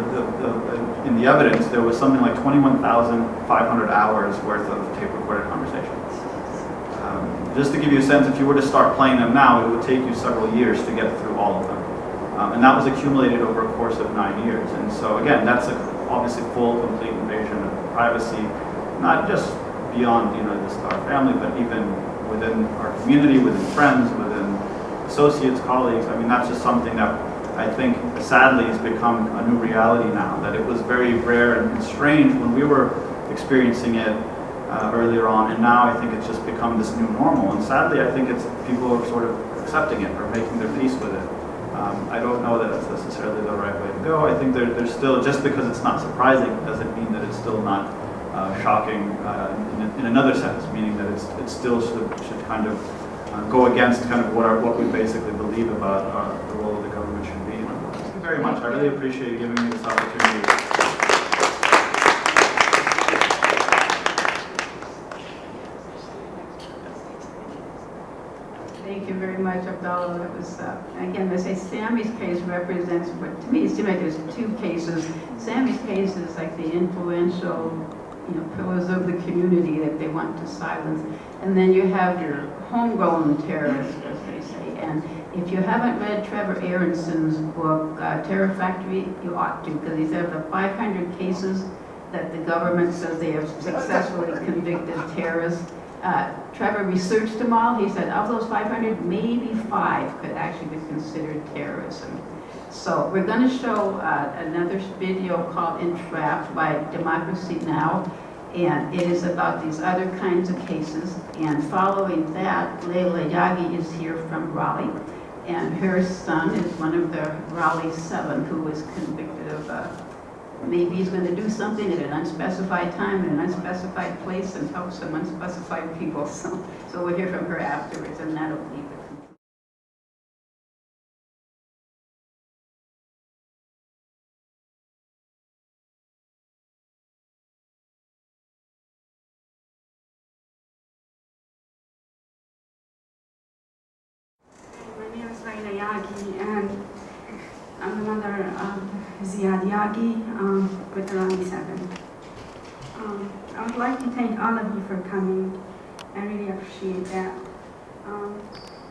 in the evidence, there was something like 21,500 hours worth of tape-recorded conversations. Just to give you a sense, if you were to start playing them now, it would take you several years to get through all of them. And that was accumulated over a course of 9 years. And so again, that's obviously full, complete invasion of privacy, not just beyond just our family, but even within our community, within friends, within associates, colleagues. I mean, that's just something that I think sadly has become a new reality now, that it was very rare and strange when we were experiencing it earlier on, and now I think it's just become this new normal. And sadly, I think it's people are sort of accepting it or making their peace with it. I don't know that it's necessarily the right way to go. I think there's still, just because it's not surprising doesn't mean that it's still not shocking in another sense, meaning that it still should kind of go against kind of what we basically believe about the role of the government should be. Thank you very much. I really appreciate you giving me this opportunity.
Thank you very much, Abdallah. That was, again, I say Sammy's case represents what, to me, it seems like there's two cases. Sammy's case is like the influential, pillars of the community that they want to silence. And then you have your homegrown terrorists, as they say. And if you haven't read Trevor Aronson's book, Terror Factory, you ought to, because he's had the 500 cases that the government says they have successfully convicted terrorists. Trevor researched them all. He said of those 500, maybe 5 could actually be considered terrorism. So we're going to show another video called Entrapped by Democracy Now! And it is about these other kinds of cases. And following that, Laila Yaghi is here from Raleigh. And her son is one of the Raleigh 7 who was convicted of maybe he's going to do something at an unspecified time in an unspecified place and help some unspecified people. So we'll hear from her afterwards, and that'll be it.
My name is Laila Yaghi, and I'm the mother of Ziyad Yaghi with Raleigh 7. I would like to thank all of you for coming. I really appreciate that.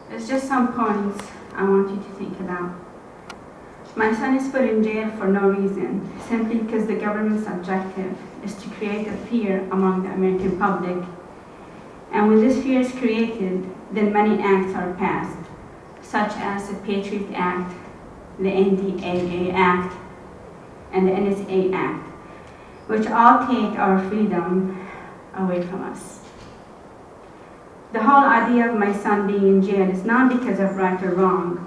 There's just some points I want you to think about. My son is put in jail for no reason, simply because the government's objective is to create a fear among the American public. And when this fear is created, then many acts are passed, such as the Patriot Act, the NDAA Act, and the NSA Act, which all take our freedom away from us. The whole idea of my son being in jail is not because of right or wrong,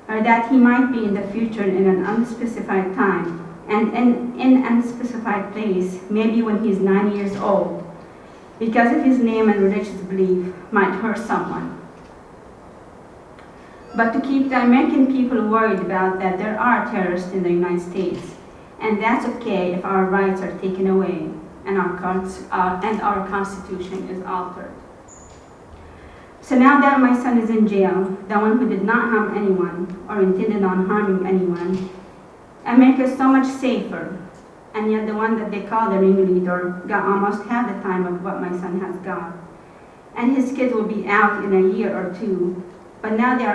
or that he might be in the future in an unspecified time and in an unspecified place, maybe when he's 9 years old, because of his name and religious belief might hurt someone. But to keep the American people worried about that there are terrorists in the United States, and that's okay if our rights are taken away and our Constitution is altered. So now that my son is in jail, the one who did not harm anyone or intended on harming anyone, America is so much safer, and yet the one that they call the ringleader got almost half the time of what my son has got. And his kids will be out in a year or two, but now they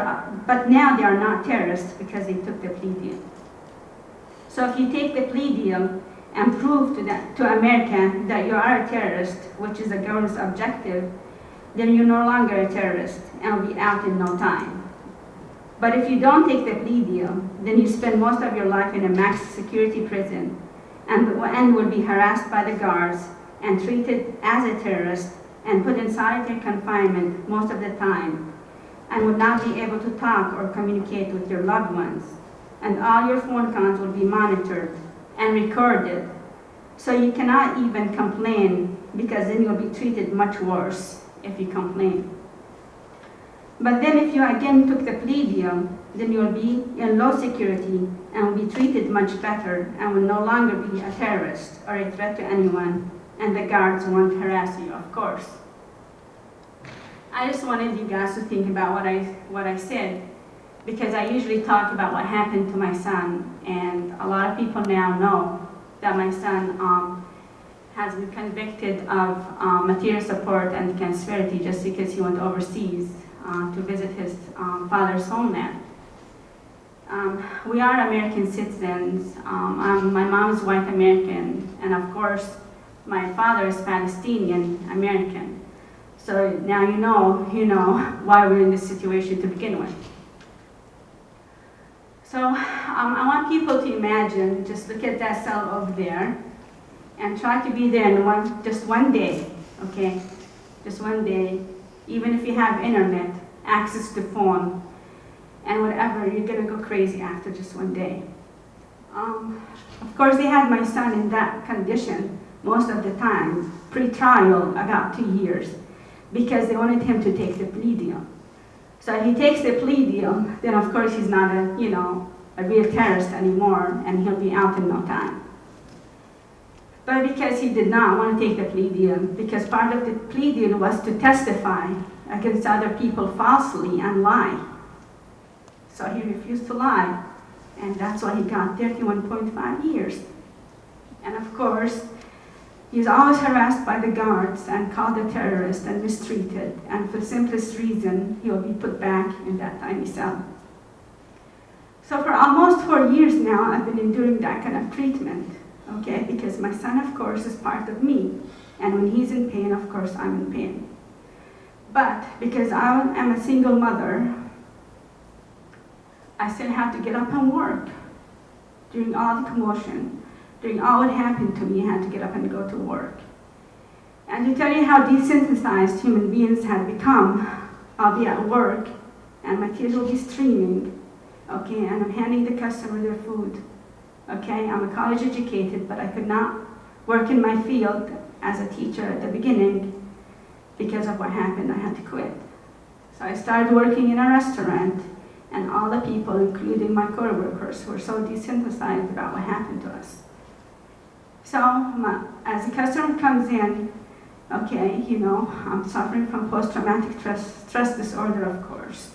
are not terrorists because they took the plea deal. So if you take the plea deal and prove to America that you are a terrorist, which is the government's objective, then you're no longer a terrorist and will be out in no time. But if you don't take the plea deal, then you spend most of your life in a max security prison and will be harassed by the guards and treated as a terrorist and put in solitary confinement most of the time, and will not be able to talk or communicate with your loved ones. And all your phone calls will be monitored and recorded. So you cannot even complain, because then you'll be treated much worse if you complain. But then if you again took the plea deal, then you'll be in low security and will be treated much better and will no longer be a terrorist or a threat to anyone, and the guards won't harass you, of course. I just wanted you guys to think about what I said, because I usually talk about what happened to my son, and a lot of people now know that my son has been convicted of material support and conspiracy just because he went overseas to visit his father's homeland. We are American citizens. My mom is white American, and of course, my father is Palestinian American. So now you know why we're in this situation to begin with. So I want people to imagine, just look at that cell over there, and try to be there in just one day, okay? Just one day. Even if you have internet, access to phone, and whatever, you're gonna go crazy after just one day. Of course, they had my son in that condition most of the time, pre-trial, about 2 years, because they wanted him to take the plea deal. So if he takes the plea deal, then of course he's not a real terrorist anymore, and he'll be out in no time. But because he did not want to take the plea deal, because part of the plea deal was to testify against other people falsely and lie. So he refused to lie, and that's why he got 31.5 years. And of course, he's always harassed by the guards and called a terrorist and mistreated, and for the simplest reason, he will be put back in that tiny cell. So for almost 4 years now, I've been enduring that kind of treatment, okay? Because my son, of course, is part of me, and when he's in pain, of course, I'm in pain. But because I am a single mother, I still have to get up and work. During all the commotion, during all what happened to me, I had to get up and go to work. And to tell you how desensitized human beings have become, I'll be at work, and my kids will be streaming, okay, and I'm handing the customer their food, okay? I'm a college educated, but I could not work in my field as a teacher at the beginning because of what happened. I had to quit. So I started working in a restaurant, and all the people, including my co-workers, were so desensitized about what happened to us. So as a customer comes in, okay, I'm suffering from post-traumatic stress disorder, of course.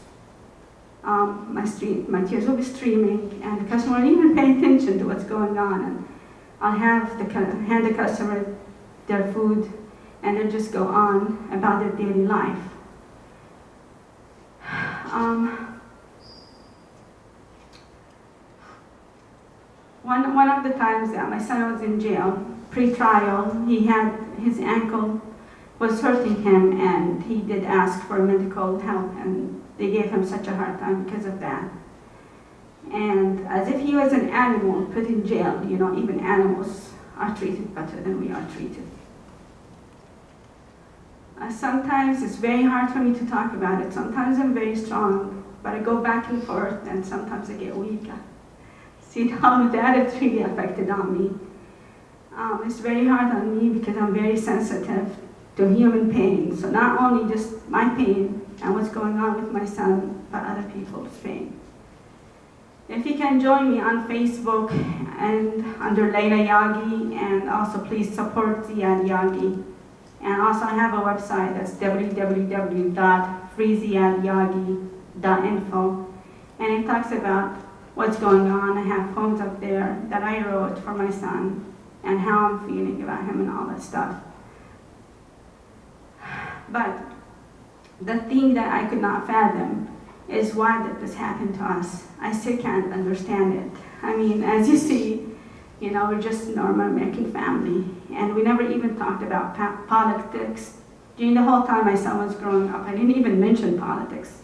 My tears will be streaming, and the customer won't even pay attention to what's going on. And I'll hand the customer their food, and they'll just go on about their daily life. One of the times that my son was in jail, pre-trial, his ankle was hurting him, and he did ask for medical help, and they gave him such a hard time because of that. And as if he was an animal put in jail, even animals are treated better than we are treated. Sometimes it's very hard for me to talk about it. Sometimes I'm very strong, but I go back and forth, and sometimes I get weak. See how that has really affected on me. It's very hard on me because I'm very sensitive to human pain. So not only just my pain and what's going on with my son, but other people's pain. If you can join me on Facebook and under Laila Yaghi, and also please support Ziyad Yaghi. And also I have a website that's www.freeziyadyaghi.info, and it talks about what's going on. I have poems up there that I wrote for my son and how I'm feeling about him and all that stuff. But the thing that I could not fathom is why did this happen to us. I still can't understand it. I mean, as you see, we're just a normal American family, and we never even talked about politics. During the whole time my son was growing up, I didn't even mention politics.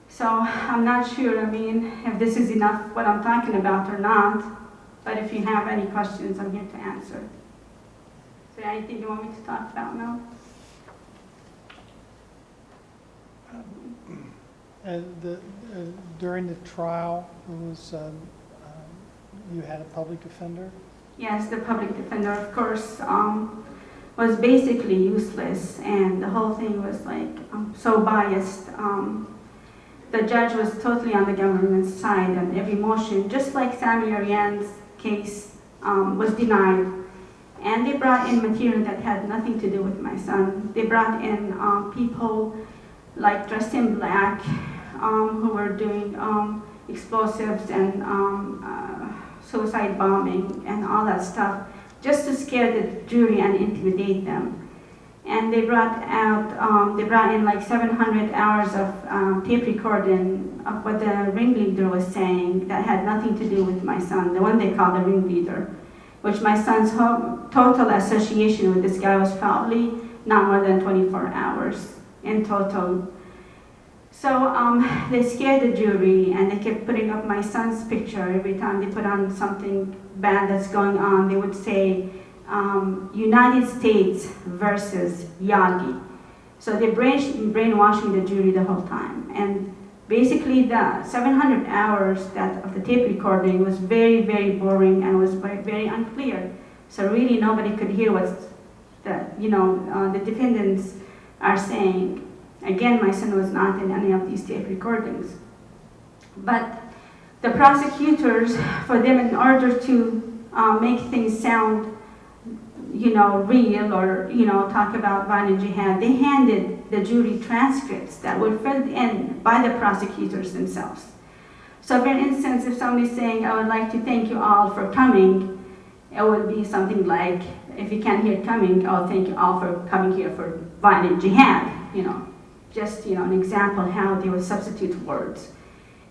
So I'm not sure, if this is enough what I'm talking about or not, but if you have any questions, I'm here to answer. Is there anything you want me to talk about now?
During the trial, you had a public defender?
Yes, the public defender, of course, was basically useless, and the whole thing was so biased. The judge was totally on the government's side, and every motion, just like Sammy Ariane's case, was denied. And they brought in material that had nothing to do with my son. They brought in people dressed in black, who were doing explosives and suicide bombing and all that stuff, just to scare the jury and intimidate them. And they brought in like 700 hours of tape recording of what the ringleader was saying that had nothing to do with my son, the one they call the ringleader, which my son's total association with this guy was probably not more than 24 hours in total. So they scared the jury, and they kept putting up my son's picture. Every time they put on something bad that's going on, they would say, United States versus Yaghi. So they're brainwashing the jury the whole time. And basically the 700 hours of the tape recording was very, very boring and was very, very unclear. So really nobody could hear what the defendants are saying. Again, my son was not in any of these tape recordings. But the prosecutors, for them, in order to make things sound real, or talk about violent jihad, they handed the jury transcripts that were filled in by the prosecutors themselves. So for instance, if somebody's saying, I would like to thank you all for coming, it would be something like, if you can't hear coming, I'll thank you all for coming here for violent jihad, just an example how they would substitute words.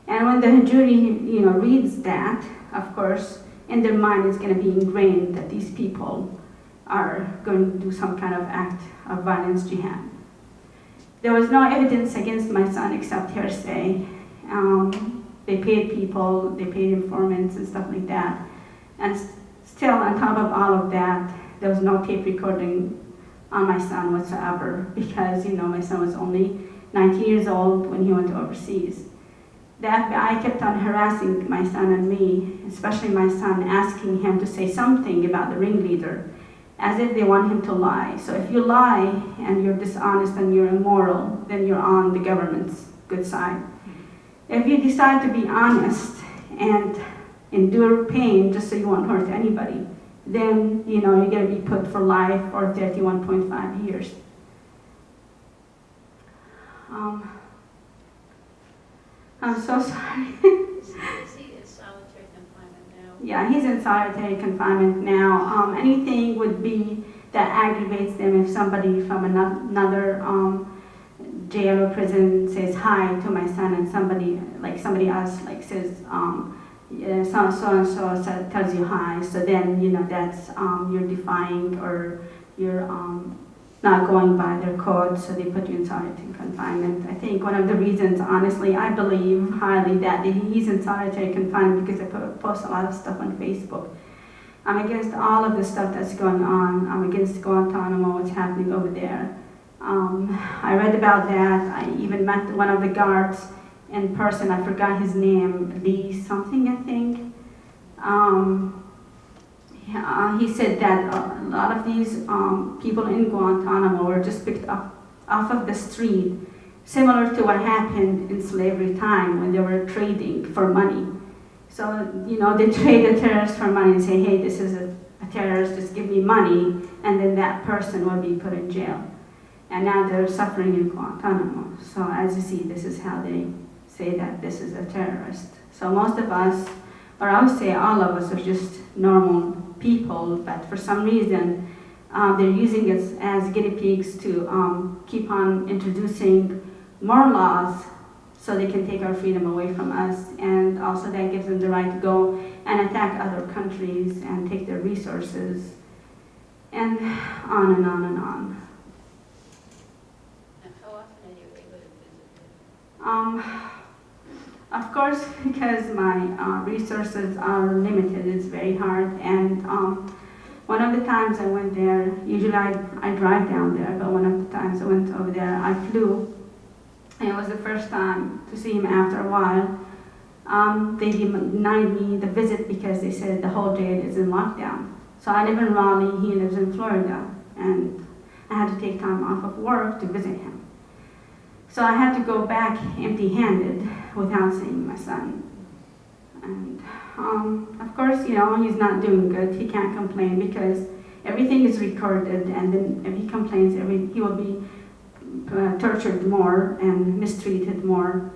And when the jury reads that, of course, in their mind it's going to be ingrained that these people are going to do some kind of act of violence jihad. There was no evidence against my son except hearsay. They paid people, they paid informants and stuff like that. And still, on top of all of that, there was no tape recording on my son whatsoever, because my son was only 19 years old when he went overseas. The FBI kept on harassing my son and me, especially my son, asking him to say something about the ringleader, as if they want him to lie. So if you lie and you're dishonest and you're immoral, then you're on the government's good side. If you decide to be honest and endure pain just so you won't hurt anybody, then you're going to be put for life or 31.5 years. I'm so sorry.
Is he in solitary confinement now?
Yeah, he's in solitary confinement now. Anything would be that aggravates them if somebody from another jail or prison says hi to my son, and somebody else says so-and-so tells you hi. So then that's you're defying, or you're not going by their code, so they put you in solitary confinement. I think one of the reasons, honestly, I believe highly that he's in solitary confinement because I post a lot of stuff on Facebook. I'm against all of the stuff that's going on. I'm against Guantanamo, what's happening over there. I read about that. I even met one of the guards in person. I forgot his name, Lee something, I think. He said that a lot of these people in Guantanamo were just picked up off of the street, similar to what happened in slavery time when they were trading for money. So, they trade a terrorist for money and say, hey, this is a terrorist, just give me money, and then that person will be put in jail. And now they're suffering in Guantanamo. So as you see, this is how they say that this is a terrorist. So most of us, or I would say all of us, are just normal people, but for some reason they're using us as guinea pigs to keep on introducing more laws so they can take our freedom away from us, and also that gives them the right to go and attack other countries and take their resources, and on and on and on.
And how often are you able to visit them?
Of course, because my resources are limited, it's very hard. And one of the times I went there, usually I drive down there, but one of the times I went over there, I flew. And it was the first time to see him after a while. They denied me the visit because they said the whole jail is in lockdown. So I live in Raleigh, he lives in Florida, and I had to take time off of work to visit him. So I had to go back empty-handed without seeing my son. And of course, he's not doing good. He can't complain because everything is recorded, and then if he complains, he will be tortured more and mistreated more.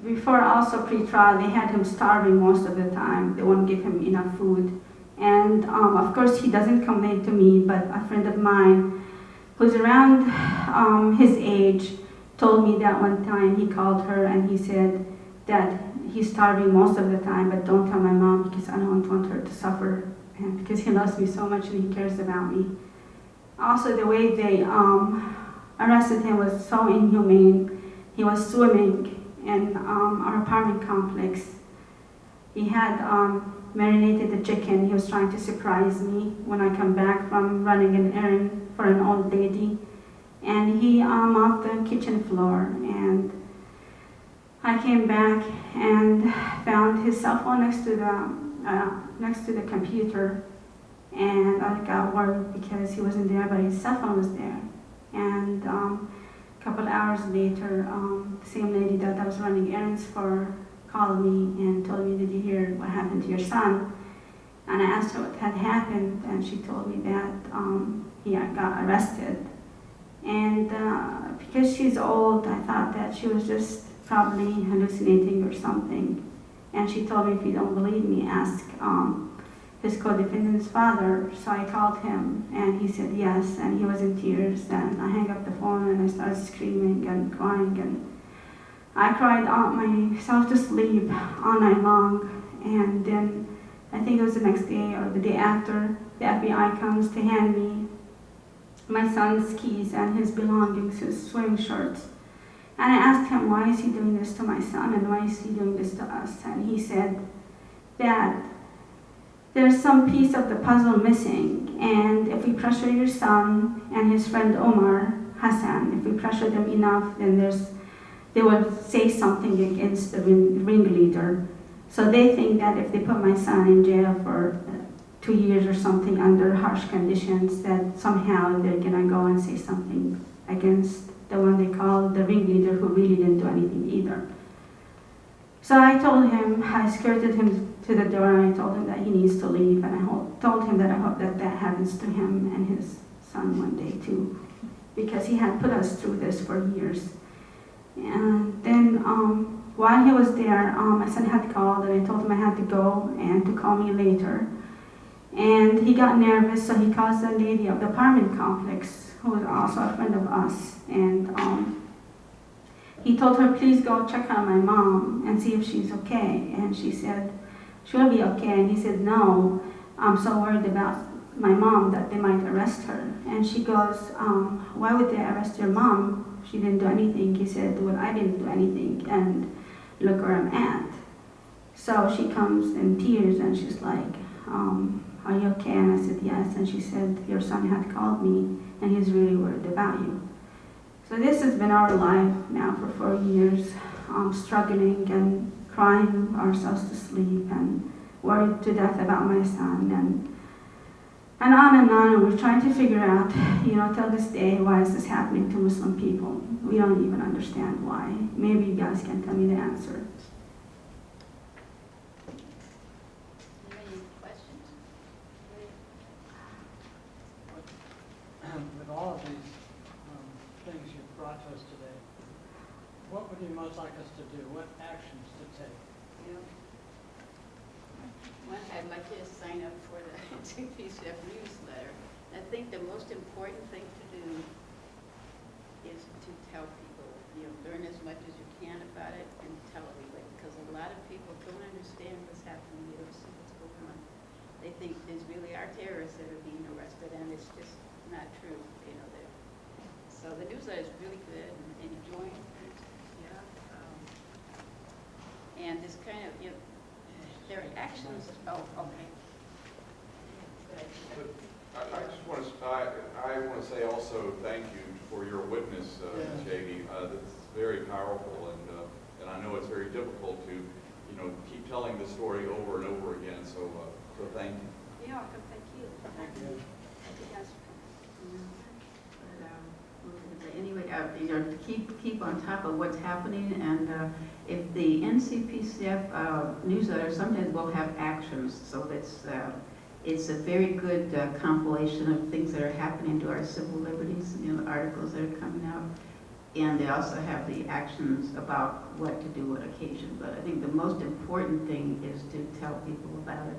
before also pre-trial, they had him starving most of the time. They won't give him enough food. And of course, he doesn't complain to me, but a friend of mine who's around his age told me that one time he called her and he said that he's starving most of the time, but don't tell my mom because I don't want her to suffer, and because he loves me so much and he cares about me. Also, the way they arrested him was so inhumane. He was swimming in our apartment complex. He had marinated the chicken. He was trying to surprise me when I come back from running an errand for an old lady. And he mopped the kitchen floor. And I came back and found his cell phone next to the computer. And I got worried because he wasn't there, but his cell phone was there. And a couple hours later, the same lady that I was running errands for called me and told me, did you hear what happened to your son? And I asked her what had happened, and she told me that he got arrested. And because she's old, I thought that she was just probably hallucinating or something. And she told me, if you don't believe me, ask his co-defendant's father. So I called him, and he said yes, and he was in tears. And I hung up the phone, and I started screaming and crying, and I cried myself to sleep all night long. And then I think it was the next day or the day after, the FBI comes to hand me my son's keys and his belongings, his swimming shorts. And I asked him, why is he doing this to my son, and why is he doing this to us? And he said that there's some piece of the puzzle missing, and if we pressure your son and his friend Omar Hassan, if we pressure them enough, then they will say something against the ringleader. So they think that if they put my son in jail for 2 years or something under harsh conditions, that somehow they're gonna go and say something against the one they call the ringleader, who really didn't do anything either. So I told him, I escorted him to the door, and I told him that he needs to leave, and I told him that I hope that that happens to him and his son one day too, because he had put us through this for years. And then while he was there, my son had called, and I told him I had to go and to call me later. And he got nervous, so he calls the lady of the apartment complex, who was also a friend of us. And he told her, please go check on my mom and see if she's okay. And she said, she'll be okay. And he said, no, I'm so worried about my mom that they might arrest her. And she goes, why would they arrest your mom? She didn't do anything. He said, well, I didn't do anything, and look where I'm at. So she comes in tears, and she's like, are you okay? And I said, yes. And she said, your son had called me, and he's really worried about you. So this has been our life now for 4 years, struggling and crying ourselves to sleep and worried to death about my son, and on and on. And we're trying to figure out, till this day, why is this happening to Muslim people? We don't even understand why. Maybe you guys can tell me the answer.
Any questions?
With all of these things you've brought to us today, what would you most like us to do? What actions to take?
Well, I'd like you to sign up for the NCPCF newsletter. I think the most important thing to do is to tell people, learn as much as you can about it and tell everybody, because a lot of people don't understand what's happening. They don't see what's going on. They think there's really are terrorists that are being arrested, and it's just not true. So the newsletter is really good, and join. And this kind of, their actions. Oh, okay.
I want to say also thank you for your witness, Ms. Yaghi. That's very powerful, and I know it's very difficult to, keep telling the story over and over again. So thank you.
You're welcome. Thank you. Thank you. Anyway, keep on top of what's happening, and if the NCPCF newsletter, sometimes we'll have actions, so it's a very good compilation of things that are happening to our civil liberties, articles that are coming out. And they also have the actions about what to do on occasion. But I think the most important thing is to tell people about it.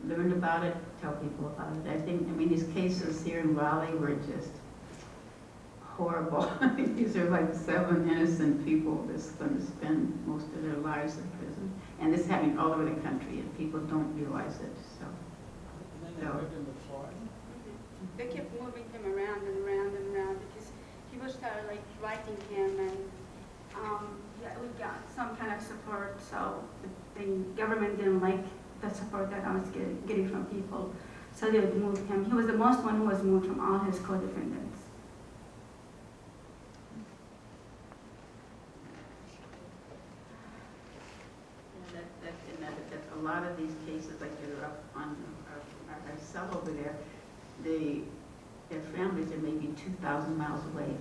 Learn about it, tell people about it. I mean, these cases here in Raleigh were just horrible. These are like 7 innocent people that's going to spend most of their lives in prison. And this is happening all over the country, and people don't realize it. So.
And then they moved him to Florida?
They kept moving him around and around and around because people started like writing him, and yeah, we got some kind of support. So the government didn't like the support that I was getting from people, so they would move him. He was the most one who was moved from all his co-defendants.
A lot of these cases, like you're up on our cell over there, their families are maybe 2,000 miles away.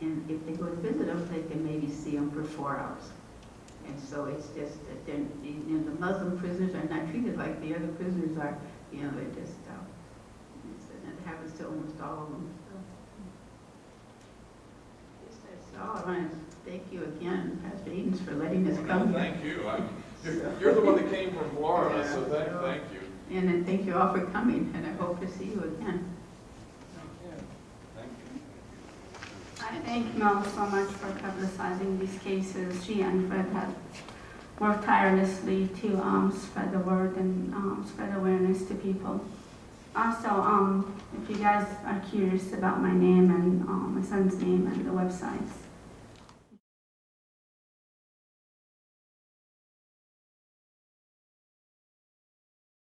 And if they go to visit them, they can maybe see them for 4 hours. And so it's just that the Muslim prisoners are not treated like the other prisoners are. They're just, it happens to almost all of them. So I want to thank you again, Pastor Edens, for letting us come here.
Thank you. You're the one that came from Florida,
Yeah,
so thank you.
And then thank you all for coming, and I hope to see you again.
Thank you.
I thank Mel so much for publicizing these cases. She and Fred have worked tirelessly to spread the word and spread awareness to people. Also, if you guys are curious about my name and my son's name and the websites,